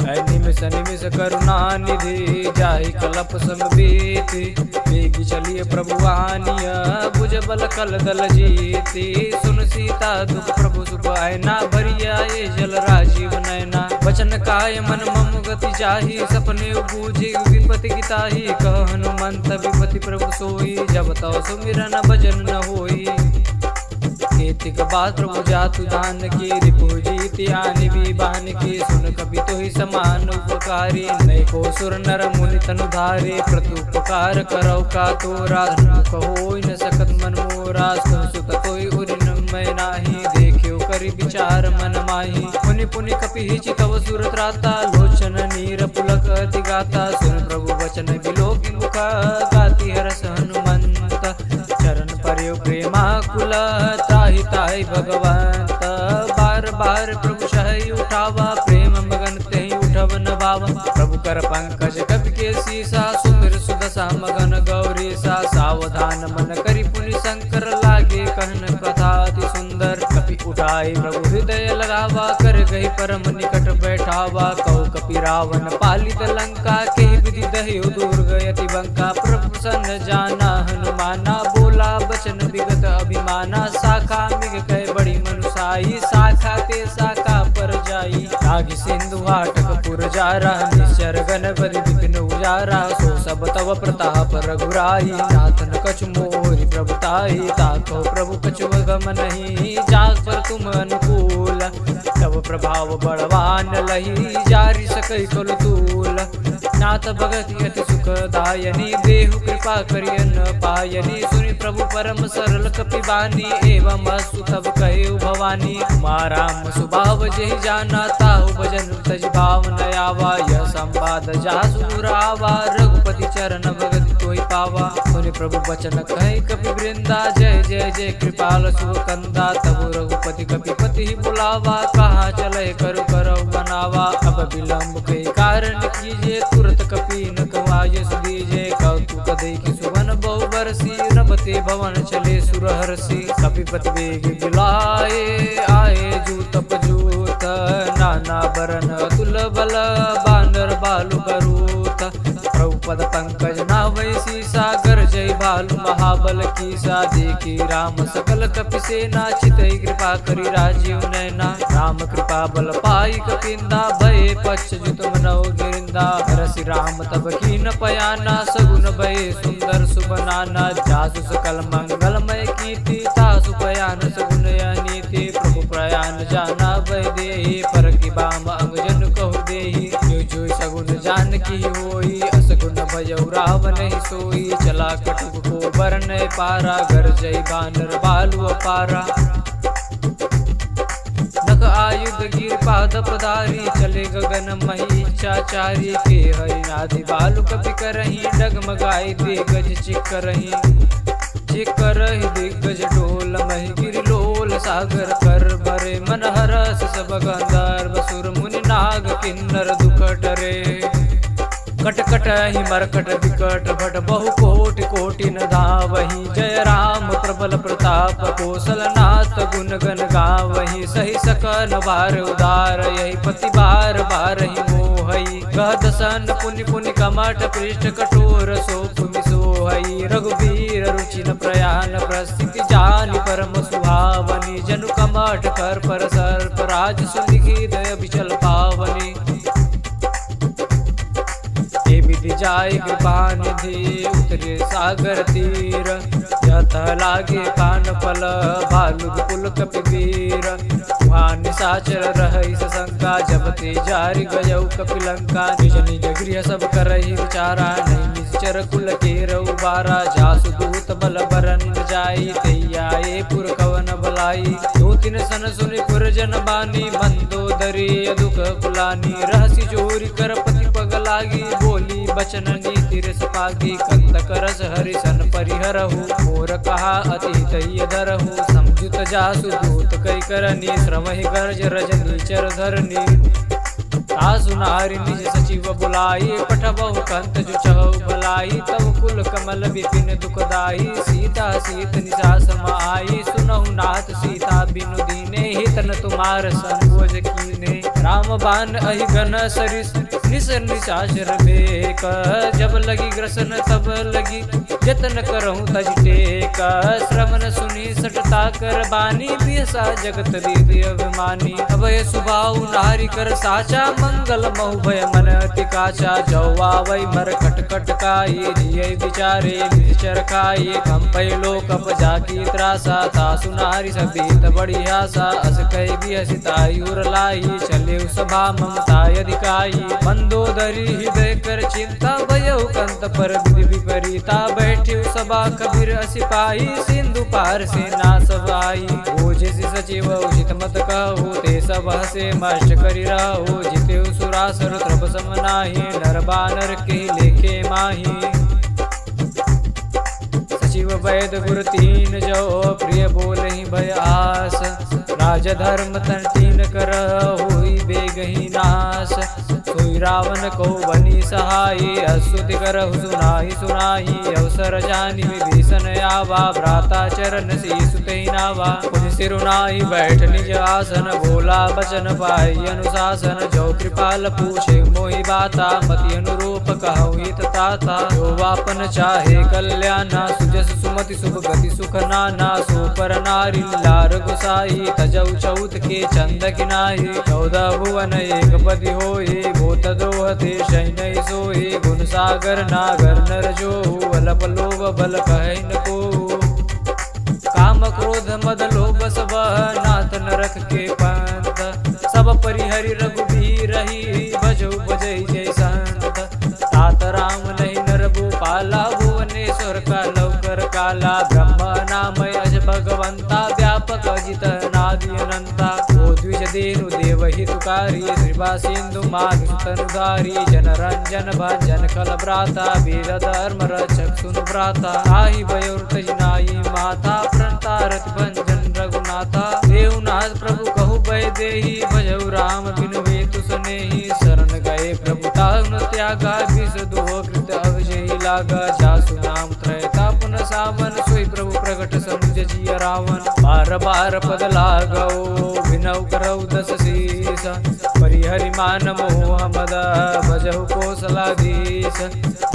निमिष निमिष करुणा निधि जाहि कलप सम बीति बेगी चलिए प्रभु आनिय भुज बल कल दल जीति सुन सीता दुख प्रभु सुख आयना भरिया ये जल राजीव नैना वचन काय मन मम गति जाहि सपने बूझी विपति गिताही कह हनुमंत विपति प्रभु सोई जब तव सुमिरन भजन न होई केतिक बात प्रभु जातु दान की रिपु जीति आनि बीबान की सुन कपि तो ही समान उपकारी नय को सुर नर मुनि तनुधारे प्रतुपकार करौ का तोरा मुख होई न सकत मन मोरा सुन सुत कोई उरिन मैं नाही देखियो करि विचार मन माही मुनि पुनि कपि हिचि तव सुर त्राता लोचन नीर पुलक अति गाता सुन प्रभु वचन बिलोकि मुख गाति हरस हनुमंत चरण पर्यो प्रेमाकुल त्राहि ताहि भगवंत बार बार प्रभु सहि उठावा प्रेम मगन तेहि उठब न बावा प्रभु कर पंकज कपि के सीसा सुमिर सुदशा मगन गौरी सा सावधान मन करि पुनि शंकर लागे कहन कथा अति सुंदर कपि उठाई प्रभु हृदय लगावा कर गई परम निकट बैठावा कौ कपि रावण पालित लंका के विधि दह्यो दूर गयति बंका प्रभु सन जाना हनुमाना बोला बचन विगत अभिमाना शाखा मिग कह बड़ी मनुषाई शाखा ते शाखा पर जाई रागी सिंधु हाटक पुर जारा निश्चर गणपति विपिन उजारा सो सब तव प्रताप रघुराई नाथन कछु मोहि प्रभुताई ताको प्रभु कछु गम नहीं जाग पर तुम अनुकूल तब प्रभाव बड़वान लही जारी सकई कुल तूल नाथ भगति अति सुखदायनी देहु कृपा करियन पायनी सुनि प्रभु परम सरल कपि बानी एवं असु तब कहे भवानी राम सुभाव जेहि जाना ताहु भजन तज भाव न आवा यह संवाद जासु रावा रघुपति चरण भगति कोई पावा सुनि प्रभु वचन कहे कपि वृंदा जय जय जय कृपाल सुख कंदा तब रघुपति कपि पति बुलावा कहाँ चले करु करौ बनावा अब विलंब के कारण कीजिए तुरत कपि न कवायस दीजे कौतुक देखि सुवन बहु बरसी रमते भवन चले सुरहर्षि कपिपति वेग बुलाए आए जूत पजूत नाना बरन तुल बल बानर बालु करूत प्रभुपद पंकज नावै सीसा गर जय भालु महाबल की सा देखी राम सकल कपि सेना चितई कृपा करि राजीव नैना राम कृपा बल पाई कपिंदा भय पच्छ जुत मनौ गिरिंदा हरसि राम तब कीन पयाना सगुन भय सुंदर सुबनाना जासु सकल मंगलमय कीर्ति तासु पयान सगुन नीति प्रभु प्रयान जाना भय देहि पर की बाम अंगजन कहु देहि जो जो सगुन जान की होई असगुन भयउ रावण ही सोई चला कटुक को बरन पारा घर जय बानर बालु अपारा नख आयुध गिर पाद पधारी चले गगन मही चाचारी के हरिनादि बालु कपि करही डगमगाई दिग्गज चिकरही चिकरही दिग्गज डोल मही गिरि लोल सागर कर भरे मन हरस सब गंधर्व सुर मुनि नाग किन्नर दुख डरे कट कट ही मरकट विकट भट बहु कोटि कोटि न धावही जय राम प्रबल प्रताप कौशल नाथ गुण गण गावही सही सकन बार उदार यही पति बार बार ही मोहई गद सन पुनि पुनि कमठ पृष्ठ कठोर सो पुनि सोहई रघुवीर रुचि न प्रयाण प्रस्थिति जानि परम सुहावनी जनु कमठ कर पर सर्प राज सुनिखि दय बिचल पावनी विधि जाय कृपा निधि उतरे सागर तीर यथ लागे कान फल भालु कुल कपिवीर वहाँ निशाचर रहई सशंका जब ते जारि गयौ कपिलंका निज निज गृह सब करहि विचारा नहीं निश्चर कुल के रउबारा जासु दूत बल बरन जाई तैयाए पुर कवन भलाई दो तीन सन सुनि पुर जन बानी मंदोदरी दुख कुलानी रहसी चोरी कर पति पग लागी बोली बचन नीति रस पागी कंत करस हरिसन परिहरहु और कहा अति तय धरहु समझुत जासु दूत कई करनी श्रमहि गर्ज रजनी चर धरनी तासु नारी निज सचिव बुलाई पठबहु कंत जो चहु भलाई तब कुल कमल विपिन दुखदाई सीता सीत निशा समाई सुनहु नाथ सीता बिनु दीने हितन तुम्हार संबोज कीने राम बाण अहि गन सरिस निसर निशाचर बेक। जब लगी ग्रसन तब लगी जतन करहूँ तज टेक। श्रवण सुनी सटता कर बानी बियसा जगत रीति अभिमानी। अभय सुभाऊ नारी कर साचा मंगल महु भय मन अति काचा। जौवा वै मर कट काये जिये विचारे निचर खाये। कंपय लोक जाकी त्रासा तासु नारी सतीत बड़ी आशा। अस कई भी हसिताई उर लाई चले सभा ममता अधिकाई। मंदोदरी हृदय कर चिंता भयउ कंत पर विधि विपरीता। बैठे सभा कबीर सिपाही सिंधु पार से ना सब आई। ओजे सचिव उचित मत कहो ते सब हसे मष्ट करि रहो। जिते सुरासुर त्रप समनाहि नर बानर के लेखे माही। सचिव वैद गुर तीन जो प्रिय बोलहि भय आस। राज धर्म तन तीन कर होई बेगहि नाश। सोई रावण को बनी सहाई अस्तुति करहु सुनाहि सुनाहि। अवसर जानि विभीषण आवा भ्राता चरण शीसु तेहि नावा। पुनि सिरुनाहि बैठ निज आसन बोला बचन पाई अनुशासन। जो कृपाल पूछे मोहि बाता मति अनुरूप कहु हित ताता। जो वापन चाहे कल्याणा सुजस सुमति शुभ गति सुख नाना। सो पर नारी लार गुसाई तजौ चौथ के चंद किनाई। 14 भुवन एक पति होई भूत दोहते शयन सोई। गुण सागर नागर नर जोहु अलप लोभ बल कहै न कोहु। काम क्रोध मद लोभ सब नाथ नरक के पंथ। सब परिहरि रघुबीर रही भजौ बजै जय संत। तात राम नहीं नर भूपाला भुवनेश्वर का लवकर काला। ब्रह्म नामय अज भगवंता व्यापक अजित नादि अनंता। ओ द्विज देनु देव हितकारी श्रीवा सिंधु मानु तनुधारी। जन रंजन भंजन कल भ्राता वीर धर्म रक्षक सुनु भ्राता। ताहि भयोर तजनाई माता प्रणतारति भंजन रघुनाथा। देवनाथ प्रभु कहु भय देहि भजौ राम बिनु हेतु सनेहि। शरण गए प्रभु ताहुन त्यागा विष दुह कृत अवजहि लागा। जासु नाम त्रयता पुन सावन सोई प्रभु प्रगट समुझ जिय रावण। बार बार पद लागौ विनौ करौ दस शीस। परिहरि मान मोह मद भजहु कौशलाधीश।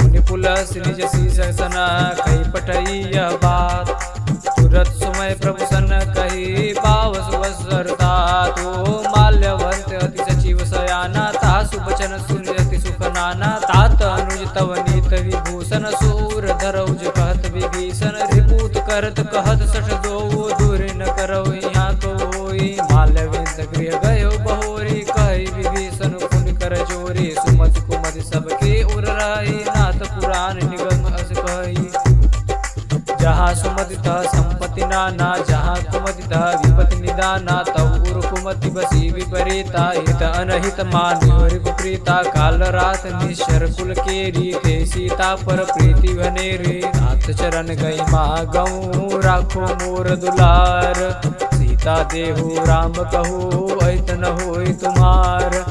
मुनि पुलस निज शीस सन कहि पठई यह बात। तुरत सुमय प्रभु सन कही पावस वसरता। तो माल्यवंत अति सचिव सयाना तासु बचन सुनि अति सुख नाना। तात अनुज तव नीत विभूषण सूर धरौज कहत विभीषण। रिपुत करत कहत सठ दो दूर न करौ यहाँ तो होई। माल्यवंत गृह गयो बहोरी कहि विभीषण पुनि कर जोरी। सुमति कुमति सबके उर रही नाथ पुराण निगम अस कही। जहाँ सुमति तह संपत्ति नाना जहाँ कुमति तह विपत्ति निदाना। तब उर कुमति बसी विपरीता हित अनहित मान्यो रिपुप्रीता। काल रात निश्चर कुल केरी थे सीता पर प्रीति भनेरी। नाथ चरण गई मागऊ राखो मोर दुलार। सीता देहु राम कहू ऐतन होई तुम्हार।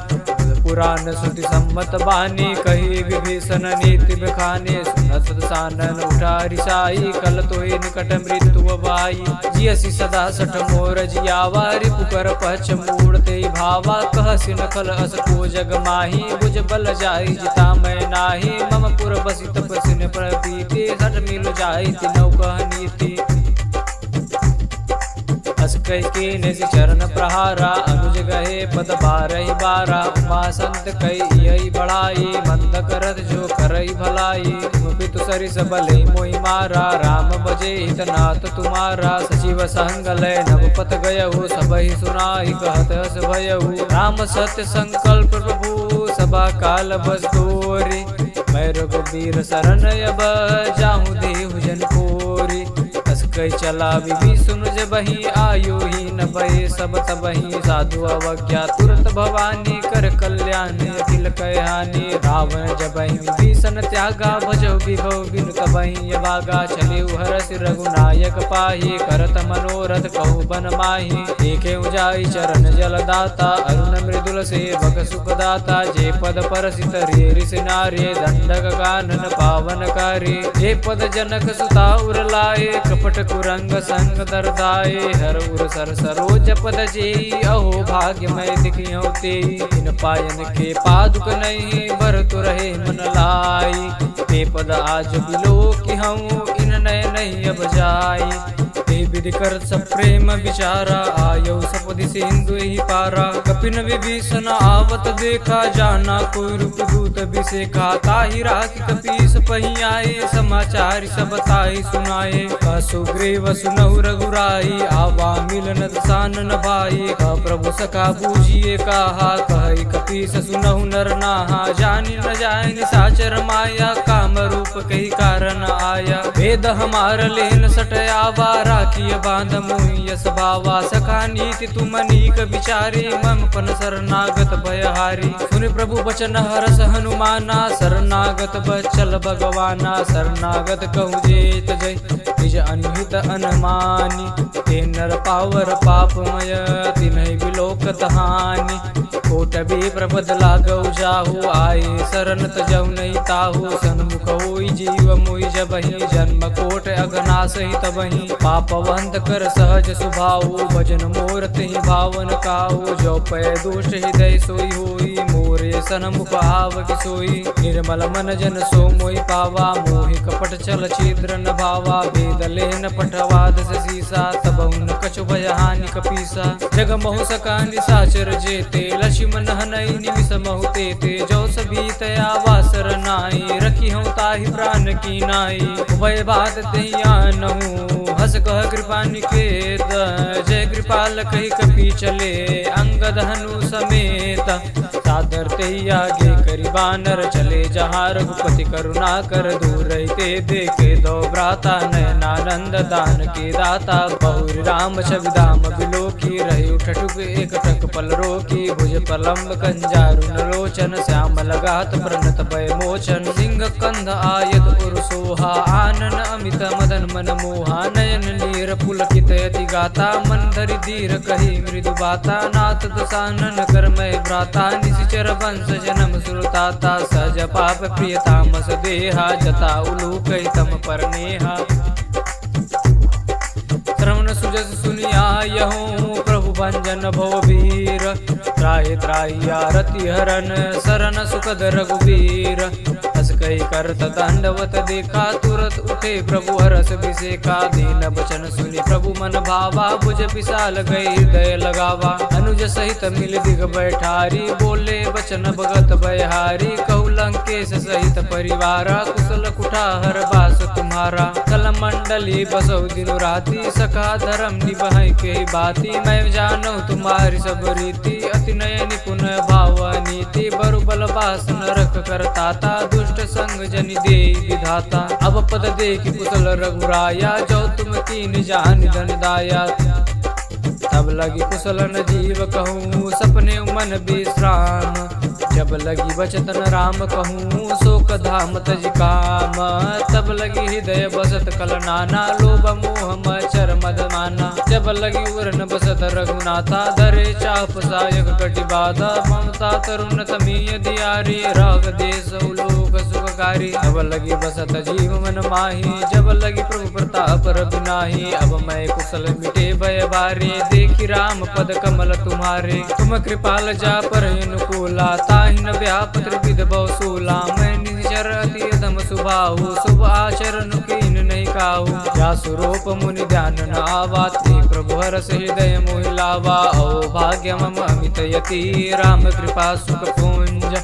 पुराण श्रुति सम्मत बानी कही विभीषण नीति बखाने। सुनत सानन उठा रिसाई कल तोहि निकट मृत्यु बाई। जियसि सदा सठ मोर जियावा रिपु कर पछ मूढ़ते भावा। कह सिन खल अस को जग माही बुझ बल जाई जिता मैं नाही। मम पुर बसी तपसिन प्रपीति सठ मिल जाई तिनौ कह नीति। अस कहि निज चरण प्रहारा अनुज गहे पद बारहि बारा। उमा संत कही यही बढ़ाई मंद करत जो करई भलाई। तुम पितु सरिस भले मोहि मारा राम बजे हित नाथ तुम्हारा। सचिव संग लय नवपत गयहु सबहि सुनाहि कहत हस भयहु। राम सत्य संकल्प प्रभु सभा काल बस तोरी। मैं रघुबीर शरण अब जाहु देहु जन कोरी। अस कहि चला विभीषण जबहि आयु हीन भय सब तबहि। साधु अवज्ञा तुरत भवानी कर कल्याण अखिल कहानी। रावण जबहि विभीषण त्यागा भजौ विभव बिनु तबहि अभागा। चले हरष रघुनायक पाहि करत मनोरथ कहु बन माहि। देखे जाई चरण जलदाता अरुण मृदुल सेवक सुखदाता। जे पद परसित ऋषि नारे दंडक कानन पावन कार्य। जे पद जनक सुता उर लाए कपट कुरंग संग दरदाए हर उर सर सरोज पद जेई अहो भाग्यमय दिखियो तेई इन पायन के पादुक नहीं भरत रहे मन लाई ते पद आज बिलो कि हम इन नय नहीं अब जाई ते विधि कर सब प्रेम विचारा आयो सपदि सिंधु ही पारा कपिन विभीषण आवत देखा जाना कोई रूप दूत विषेखा ताहि राखि कपीस पही आए समाचार सब ताहि सुनाए सुग्रीव सुनहु रघुराई आवा मिलन सानन भाई कह प्रभु सखा बूझिए कहा कहि कपीस सुनहु नर नाहा जानि न जाय निशाचर माया काम रूप कही कारण आया वेद हमार लेन सटयावा राखिय बांध मोहि यस भावा सखा नीति तुम नीक विचारी मम पन शरणागत भयहारी सुन प्रभु बचन हरस हनुमाना शरणागत बचल भगवाना शरणागत कहु जेत जय निज अनहित अनमानी ते नर पावर पापमय तिन्हि बिलोकत हानि कोट भी प्रबद लागौ जाहु आए शरण तजौ नहीं ताहु सन्मुख होई जीव मोहि जबहि जन्म कोट अगनाश ही तबहि पापवंत कर सहज सुभाऊ भजन मोर तिहि भावन काऊ जो पै दोष हृदय सोई होई मोरे सन्मुख आव कि सोई निर्मल मन जन सो मोहि पावा मोहि कपट छल छिद्र न भावा वेद लेन पठवाद सीसा तबहुन कछु भय हानि कपीसा जग महु सका निशाचर जेते लक्ष्मण हनई निमिष महु तेते जो सभी तया वासर नाई रखी हूँ ताहि प्राण की नाई भय बात तहियानहु हस कह कृपा निकेत जय कृपाल कही कपी चले अंगद हनु समेत सादर ते आगे करी बानर चले जहाँ रघुपति करुणा कर दूर रहते देखे दो भ्राता नयनानंद दान के दाता बहुरी राम छविदाम बिलो की रही ठठुक एक टक पल रोकी भुज पलम्ब कंजारुन लोचन श्याम लगात प्रणत भय मोचन सिंह कंध आयत उर सोहा आनन अमित मदन मन मोहा नयन नीर पुलकित यति गाता मन धरि धीर कही मृदु बाता नाथ दसानन करमय भ्राता निशिचर वंश जन्म सुरताता सज पाप प्रिय तामस देहा जता उलूक तम पर नेहा श्रवण सुजस सुनिया यहूँ प्रभु भंजन भववीर त्राहि त्राहि आरति हरन शरण सुखद रघुवीर हस कही करत दंडवत देखा तुरत उठे प्रभु हरस विषेखा दीन बचन सुनि प्रभु मन भावा भुज विशाल गई हृदय लगावा अनुज सहित मिल दिग बैठारी बोले बचन भगत बयहारी कहु लंकेश सहित परिवारा कुशल कुठार बास तुम्हारा कल मंडली बसौ दिनु राति सखा धर्म निभहि के बाती मैं जानू तुम्हारी सब रीति अति नय निपुण भाव नीति बरु बल बास नरक करताता दुष्ट संग जनि दे विधाता अब पद देखि कुशल रघुराया जो तुम कीन जान धन दाया तब लगी कुशल न जीव कहूँ सपने मन विश्राम जब लगी बचतन राम कहूँ शोक धाम तज काम तब लगी हृदय बसत कल नाना लोभ मोह मचर मद माना जब लगी उरन बसत रघुनाथा धरे चाप सायक कटि बाधा ममता तरुण तमीय दियारी राग देश उलोक सुखकारी अब लगी बसत जीव मन माही जब लगी प्रभु प्रताप रघुनाही अब मैं कुशल मिटे भय बारी देखी राम पद कमल तुम्हारे तुम कृपाल जा पर अनुकूला ताहि न व्याप त्रिविध बहुसूला मैं निचर अति अधम सुभाहु शुभ आचरण कीन नहीं काहू या स्वरूप मुनि ध्यान न आवा ते प्रभु हरस हृदय मोहि लावा ओ भाग्य मम अमित यति राम कृपा सुख पुंज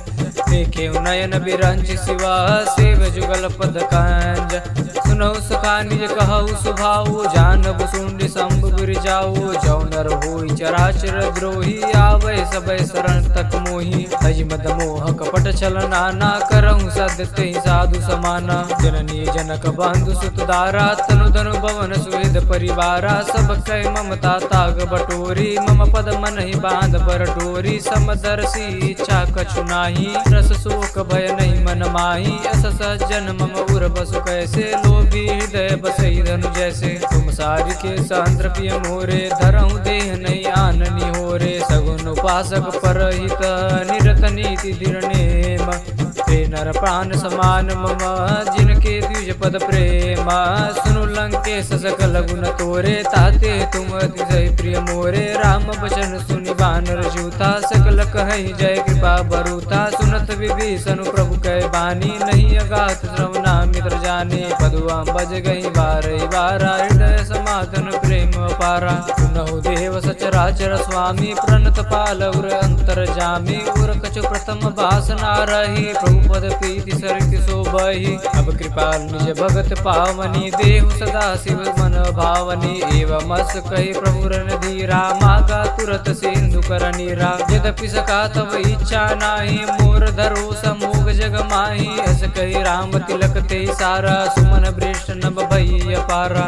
देखे नयन बिरंज शिवा सेव जुगल पद कंज सुनहु सखा निज कहु सुभाऊ जानब सुंड शंभु गिर जाऊ जौ नर होई चराचर द्रोही आवे सबय शरण तक मोही तज मद मोह कपट छल नाना करहु सदते साधु समाना जननी जनक बंधु सुत दारा तनु धनु भवन सुहृद परिवारा सब कह ममता ताग बटोरी मम पद मन ही बांध बर डोरी समदर्शी इच्छा कछु नाही रस शोक भय नहीं मन माही अस सज्जन मम उर बसु कैसे लोभी हृदय बसई धनु जैसे तुम सारि के सांद्र पिय मोरे धरहु देह नहीं आननी हो रे सगुन उपासक परहित निरत नीति धीर नेम ते नर प्राण समान मम जिनके द्विज निज पद प्रेमा, सुनु लंकेश सकल गुण तोरे, ताते तुम अतिशय प्रिय मोरे। राम बचन सुनि बानर जूथा, सकल कहहि जय कृपा बरूथा। सुनत विभीषण प्रभु कै बानी, नहीं अगात श्रवणा मित्र जाने। पदुआ बज गई बारही बारा, हृदय समाधन प्रेम पारा। सुनहु देव सचराचर स्वामी, प्रणत पाल उर अंतर जामी। उर कछु प्रथम भाषना रही, प्रभु पद प्रीति सरित शोभहि। अब कृपाल निज भगत पावनी, देहु सदा शिव मन भावनी। एवं अस कही प्रभु रणधीरा, मागा तुरत सिंधु कर नीरा। यद्यपि सका तब इच्छा नाही, मोर धरो समूग जग माही। अस कही राम तिलक ते सारा, सुमन वृष्ट नभ भई अपारा।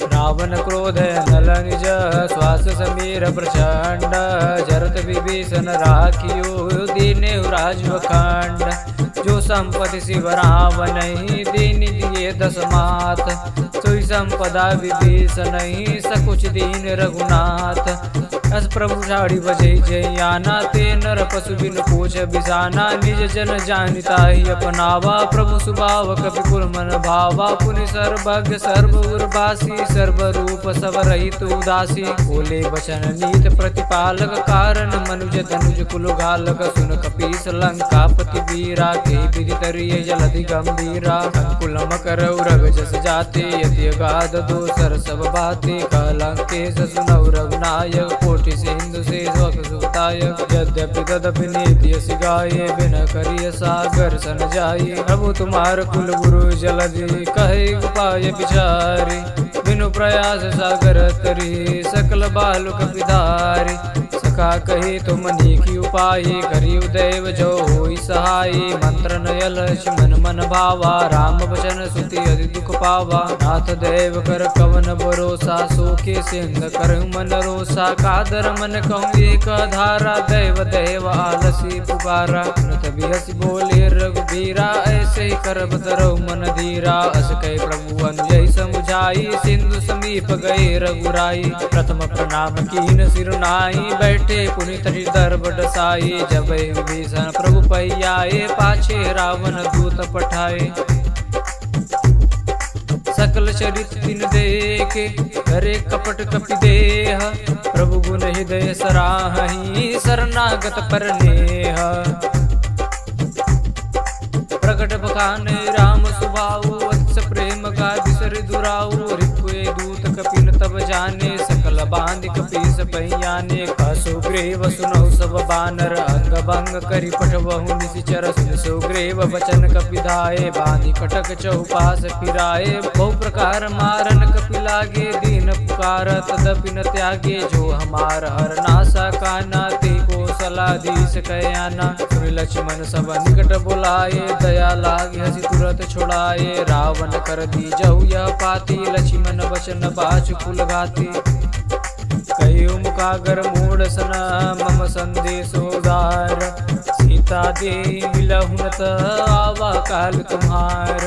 रावण क्रोध नल निज, श्वास समीर प्रचंड। जरत विभीषण राखियो, दीनेहु राजवखंड। जो संपत्ति शिव रावण दीन दिए दस मात, सोई संपदा विभीषण सकुच दीन रघुनाथ। अस प्रभु साड़ी बजै जयाना, ते नर पशु बिन पूछ बिसाना। निज जन जानिता ही अपनावा, प्रभु सुभाव कपि कुल मन भावा। पुनि सर्वज्ञ सर्व उर्वासी, सर्व रूप सब रहित उदासी। बोले वचन नीत प्रतिपालक, कारण मनुज तनुज कुल घालक। सुन कपीस लंकापति वीरा, के विदित रिय जलधि गंभीरा। अंकुल मकर उरग जस जाते, यति अगाध दोसर सब बाते। कलंकेश सुनौ रघुनायक, कोटि सिंधु से सुतायक। यद्यपि तदपि नीति यस गाये, बिन करिय सागर सन जाये। प्रभु तुम्हार कुल गुरु जलधि, कहे उपाय विचारी। बिनु प्रयास सागर तरी, सकल बालुक पिधारी। सखा कही तुम नीकी उपाय, करियु दैव जो होई सहाय। मंत्र नयल मन मन भावा, राम बचन सुति अति दुख पावा। नाथ देव कर कवन भरोसा, सोके सिंध कर मन रोसा। कादर मन कहूँ एक धारा, दैव देव आलसी पुकारा। नत बिहसी बोले रघुबीरा, ऐसे ही करब तरौ मन धीरा। अस कहे प्रभु अनुजय समुझाई, सिंधु समीप गए रघुराई। प्रथम प्रणाम कीन सिरुनाई, बैठे पुनित हृदय बडसाई। जब विभीषण प्रभु पै पाछे रावण दूत पठाए। सकल चरित तिन देखे, करे कपट कपि देह। प्रभु गुण हृदय सराहि, शरणागत पर नेह। प्रकट बखान राम सुभाऊ, वत्स प्रेम का बिसर दुराऊ। रिपुए दूत कपिन तब जाने, सकल बांध कपीस पहियाने। सुग्रीव सुनौ सब बानर, अंग भंग करि पठबहु निशिचर। सुन सुग्रीव बचन कपिधाये, बांधि कटक चौपास फिराए। बहु प्रकार मारन कपि लागे, दीन पुकार तदपि न त्यागे। जो हमार हर नासा काना, ते को सलाधीश कयाना। सुन लक्ष्मण सब निकट बुलाए, दया लागे हसी तुरत छुड़ाए। रावण कर दी जहु यह पाती, लक्ष्मण वचन बाच कुल घाती। कहियो मुखागर मूढ़ सन, मम संदेशो उदार। सीता दे विलहुनत, आवा काल तुम्हार।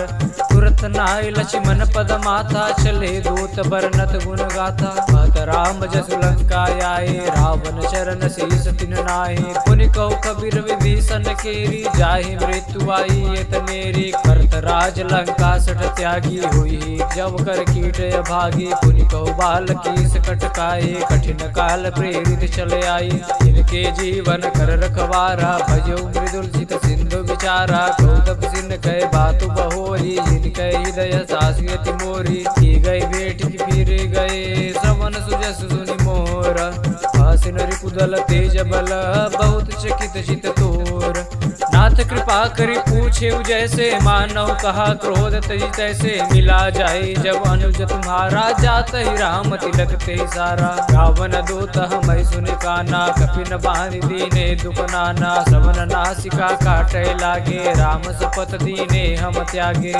तुरत नाय लक्ष्मण पद माथा, चले दूत बरनत गुण गाथा। भत राम जसु लंका आए, रावण चरण शीस तिन नाहि। पुनि कहु कबीर विभीषण केरी, जाहि मृत्यु आई एत मेरी। करत राज लंका सठ त्यागी, हुई जब कर कीट भागी। पुनि कहु बाल की सकट काए, कठिन काल प्रेरित चले आई। इनके जीवन कर रखवारा, भजो मृदुल चित सिंधु विचारा। कौतक सिन कह बातु बहोरी, जिनके हृदय सासियति मोरी। की गई भेट की फिर गए, श्रवण सुजस सुनि मोर। हासिन रिपुदल तेज बल, बहुत चकित चित तोर। नाथ कृपा करि पूछे जैसे, मानव कहा क्रोध तजी तैसे। मिला जाए जब अनुज तुम्हारा, जात ही राम तिलक ते सारा। रावण दूत हम सुन काना, कपिन बानि दीने दुख नाना। श्रवण नासिका काटे लागे, राम सपत दीने हम त्यागे।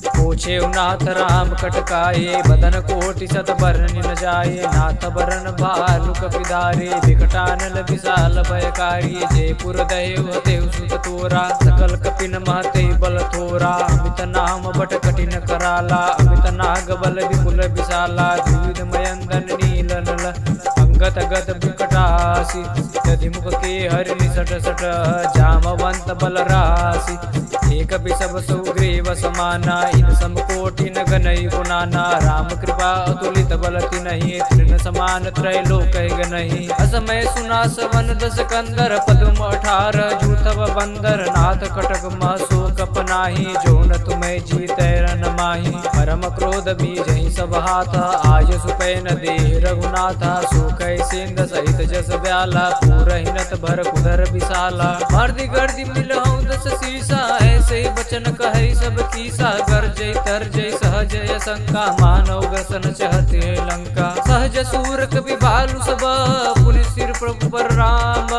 पूछे नाथ राम कटकाए, बदन कोटि सत बरन न जाए। नाथ बरन भालु कपिधारे, विकटानल विशाल भयकारी। जयपुर दहेव तेहु सुत तोरा, सकल कपिन महते बल थोरा। अमित नाम बट कठिन कराला, अमित नाग बल विपुल विशाला। द्विविध मयंगन नील नल, अंगत गत विकटा राशि, दधिमुख के हरि निसट सट जामवंत बल राशि। एक सब सुग्रीव समाना इन समकोटि न गनई गुनाना, राम कृपा अतुलित बल तिनहि तृण समान त्रैलोक गनहि। असमय सुना सवन दस कंदर पद्म 18 जूथव बंदर, नाथ कटक महशोक अपनाहि जो न तुम्हें जीतै रन माहि। परम क्रोध बीजहि सब हाथ आज सुपैन देह रघुनाथा, सुखै सिंध सहित जस ब्याला पूरहिनत भर कुदर विशाला। मर्दि गर्दि मिलहु दस सीसा ऐसे बचन कहै सब कीसा, गर्जै तरजै सहज शंका मानव ग्रसन चहते लंका। सहज सूर कवि भालु सब पुनि सिर प्रभु पर राम,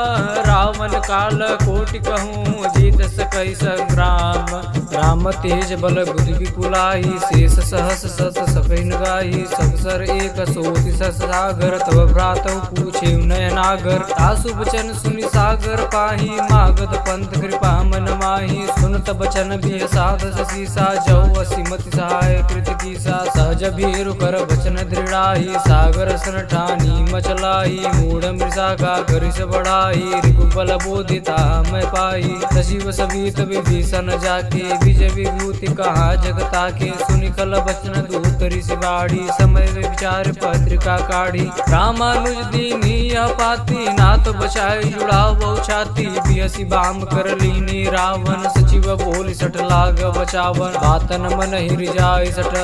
रावण काल कोटि कहूँ जीत सकै संग्राम। राम तेज बल बुद्धि विपुलाई, शेष सहस सत सपैन गाही। सबसर एक सोति सस सागर, तब भ्रातु पूछे नयनागर। तासु बचन सुनि सागर पाही, मागध पंथ कृपा मन माही। सुनत बचन बिह साध सीसा, जौ असीमति सहाय कृत कीसा। सहज भीरु कर बचन दृढ़ाई, सागर सन ठानी मचलाई। मूढ़ मृषा का करिस बढ़ाई, रिपुबल बोधिता मैं पाई। सजीव सवित विभीषण जाके, विजय विभूति कहा जगता के। सुनि कल बचन दूत ऋषि बाड़ी, समय विचार पत्रिका काढ़ी। रामानुज दीनी यह पाती, नाथ बचाई जुड़ाव छाती। बिहसी बाम कर लीनी रावण, सचिव बोल सठ लाग बचावन। बातन मन हिर जाय सठ,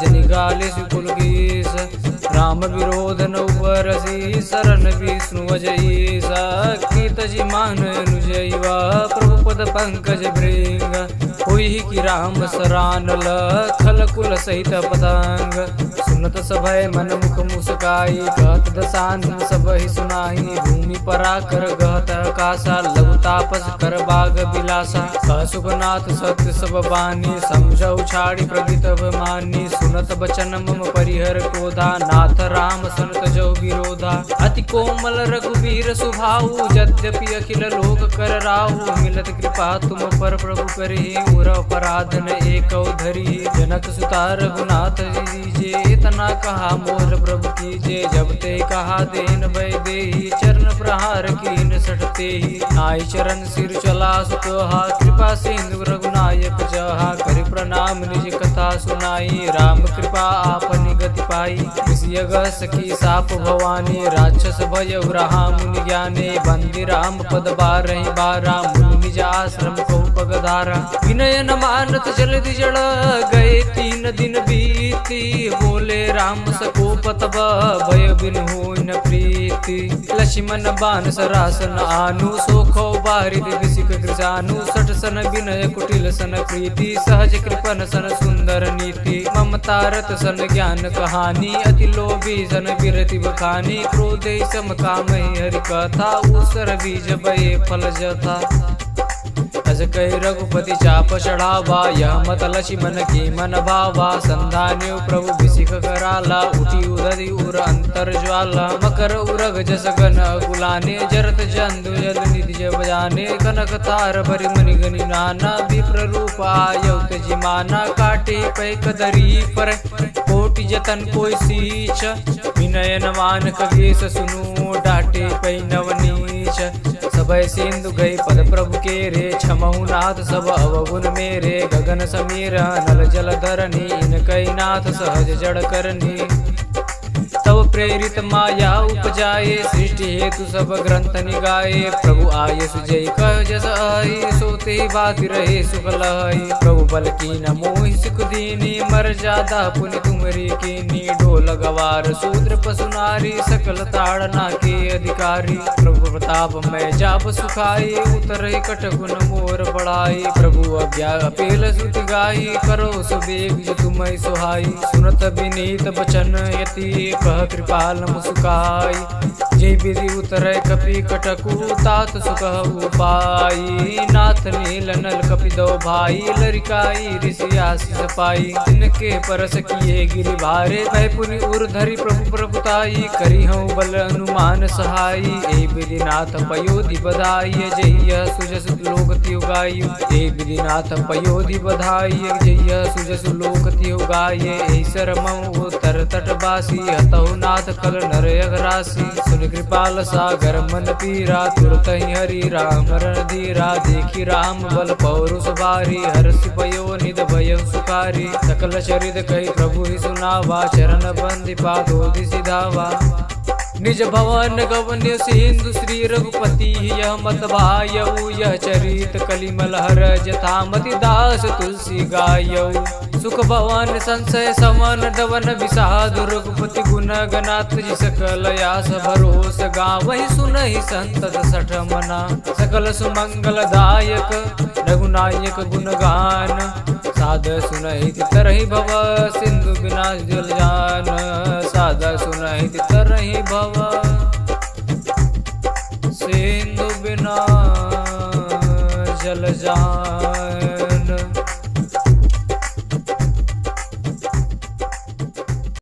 जनि गाले सुकुल गीस। राम विरोध न उपरसी, शरण विष्णु अजई। सकीत जी मान अनुजैवा, प्रभु पद पंकज भृंग। होई कि राम सरानल, खल कुल सहित पतंग। सुनत सभय मन मुख मुस्काई, कहत दसानन सब ही सुनाई। भूमि पराकर गहत कासा, लघु तापस कर बाग बिलासा। सुखनाथ सत्य सब बानी, समझौ छाड़ी प्रगित मानी। सुनत बचन मम परिहर क्रोधा, नाथ राम सनत जो विरोधा। अति कोमल रघुवीर सुभाऊ, यद्यपि अखिल लोक कर राहु। मिलत कृपा तुम पर प्रभु करी, उर अपराध न एक धरी। जनक सुता रघुनाथ जी, तना कहा मोर प्रभु कीजे। जब ते कहा देन भय देहि, चरण प्रहार कीन सटते ही। नाई चरण सिर चला सुकहा, कृपा सिंधु रघुनायक जहा। करि प्रणाम निज कथा सुनाई, राम कृपा आपनि गति पाई। विषयगस की साप भवानी, राक्षस भय रहा मुनि ज्ञाने। बंदी राम पद बारहि बारा, मुनि निज आश्रम कहु पगधारा। विनय न मानत जल्दि जड़, गए 3 दिन बीती। बोले राम सकोप तब, भय बिन होई न प्रीति। लक्ष्मण बान सरासन आनु, सोखौ बारिद विसिक कृशानु। सठ सन विनय कुटिल सन प्रीति, सहज कृपन सन सुंदर नीति। ममता रत सन ज्ञान कहानी, अति लोभी सन विरति बखानी। क्रोधे सम कामहि हरि कथा, उसर बीज बये फल जथा। अज कहि रघुपति चाप चढ़ावा, यह मत लक्ष्मण के मन भावा। संधान्यो प्रभु विसिख कराला, उठी उदधि उर अंतर ज्वाला। मकर उरग जस गन गुलाने, जरत जंदु जल निधि जब जाने। कनक तार भरि मनि गनि नाना, विप्र रूप आयौ तजि माना। काटे पै कदरी पर, कोटि जतन कोई सीच। विनय न मान खगेश सुनु, डाटे पै नवनीच। सबय सिंधु गई पद प्रभु के रे, क्षमहु नाथ सब अवगुण मेरे। गगन समीर नल जल धरनी, इनकै नाथ सहज जड़ करनी। तब प्रेरित माया उपजाए, सृष्टि हेतु सब ग्रंथ निगाए। प्रभु आये सुजय कह जस आई, सोते बात रहे सुख लहई। प्रभु बल की न मोहि सुख दीनी, मर जादा पुनि तुमरी कीनी। ढोल गवार शूद्र पशु नारी, सकल ताड़ना के अधिकारी। प्रभु प्रताप मैं जाप सुखाई, उतरई कटगुन मोर बढ़ाई। प्रभु अज्ञा अपेल सुति गाई, करो सुबेग जो तुम्हें सुहाई। सुनत विनीत बचन यति, कह कृपाल मुस्काई। जय विधि उतरै कपि कटकु, तात सुकहु पाई। नाथ नील नल कपि दो भाई, लरिकाई ऋषि आशीष पाई। तिनके परस किए गिरि भारे, मैं पुनि उर धरि प्रभु प्रभुताई। करी हूँ बल अनुमान सहाई, ए विधि नाथ पयोधि बधाई। जय सुजस लोक तियु गायु, ए विधि नाथ पयोधि बधाई। जय सुजस लोक तियु गाये, ऐसर मऊ तर तटवासी। हतहु नाथ कल नर अघरासी। सुन कृपाल सागर मन पीरा, तुरत ही हरि राम रणधीरा। देखी राम बल पौरुष भारी, हर्ष भयो निध भय सुखारी। सकल चरित कही प्रभु ही सुनावा, चरण बंदी पादोधि सिधावा। निज भवन गवन्य सिंधु श्री रघुपति, यह मत भायऊ यह चरित कलिमल हर जथामति दास तुलसी गायऊ। सुख भवन संशय समन डवन विषाद, रघुपति गुण गनाथ जी सकल यास भरोस गावहि। सुनहि संतत सठ मना, सकल सुमंगल दायक रघुनायक गुणगान। साध सुनहि तितरहि भव, सिंधु विनाश जल जान। साध सुनहि तितरहि भव, सिंधु बिना जल जान।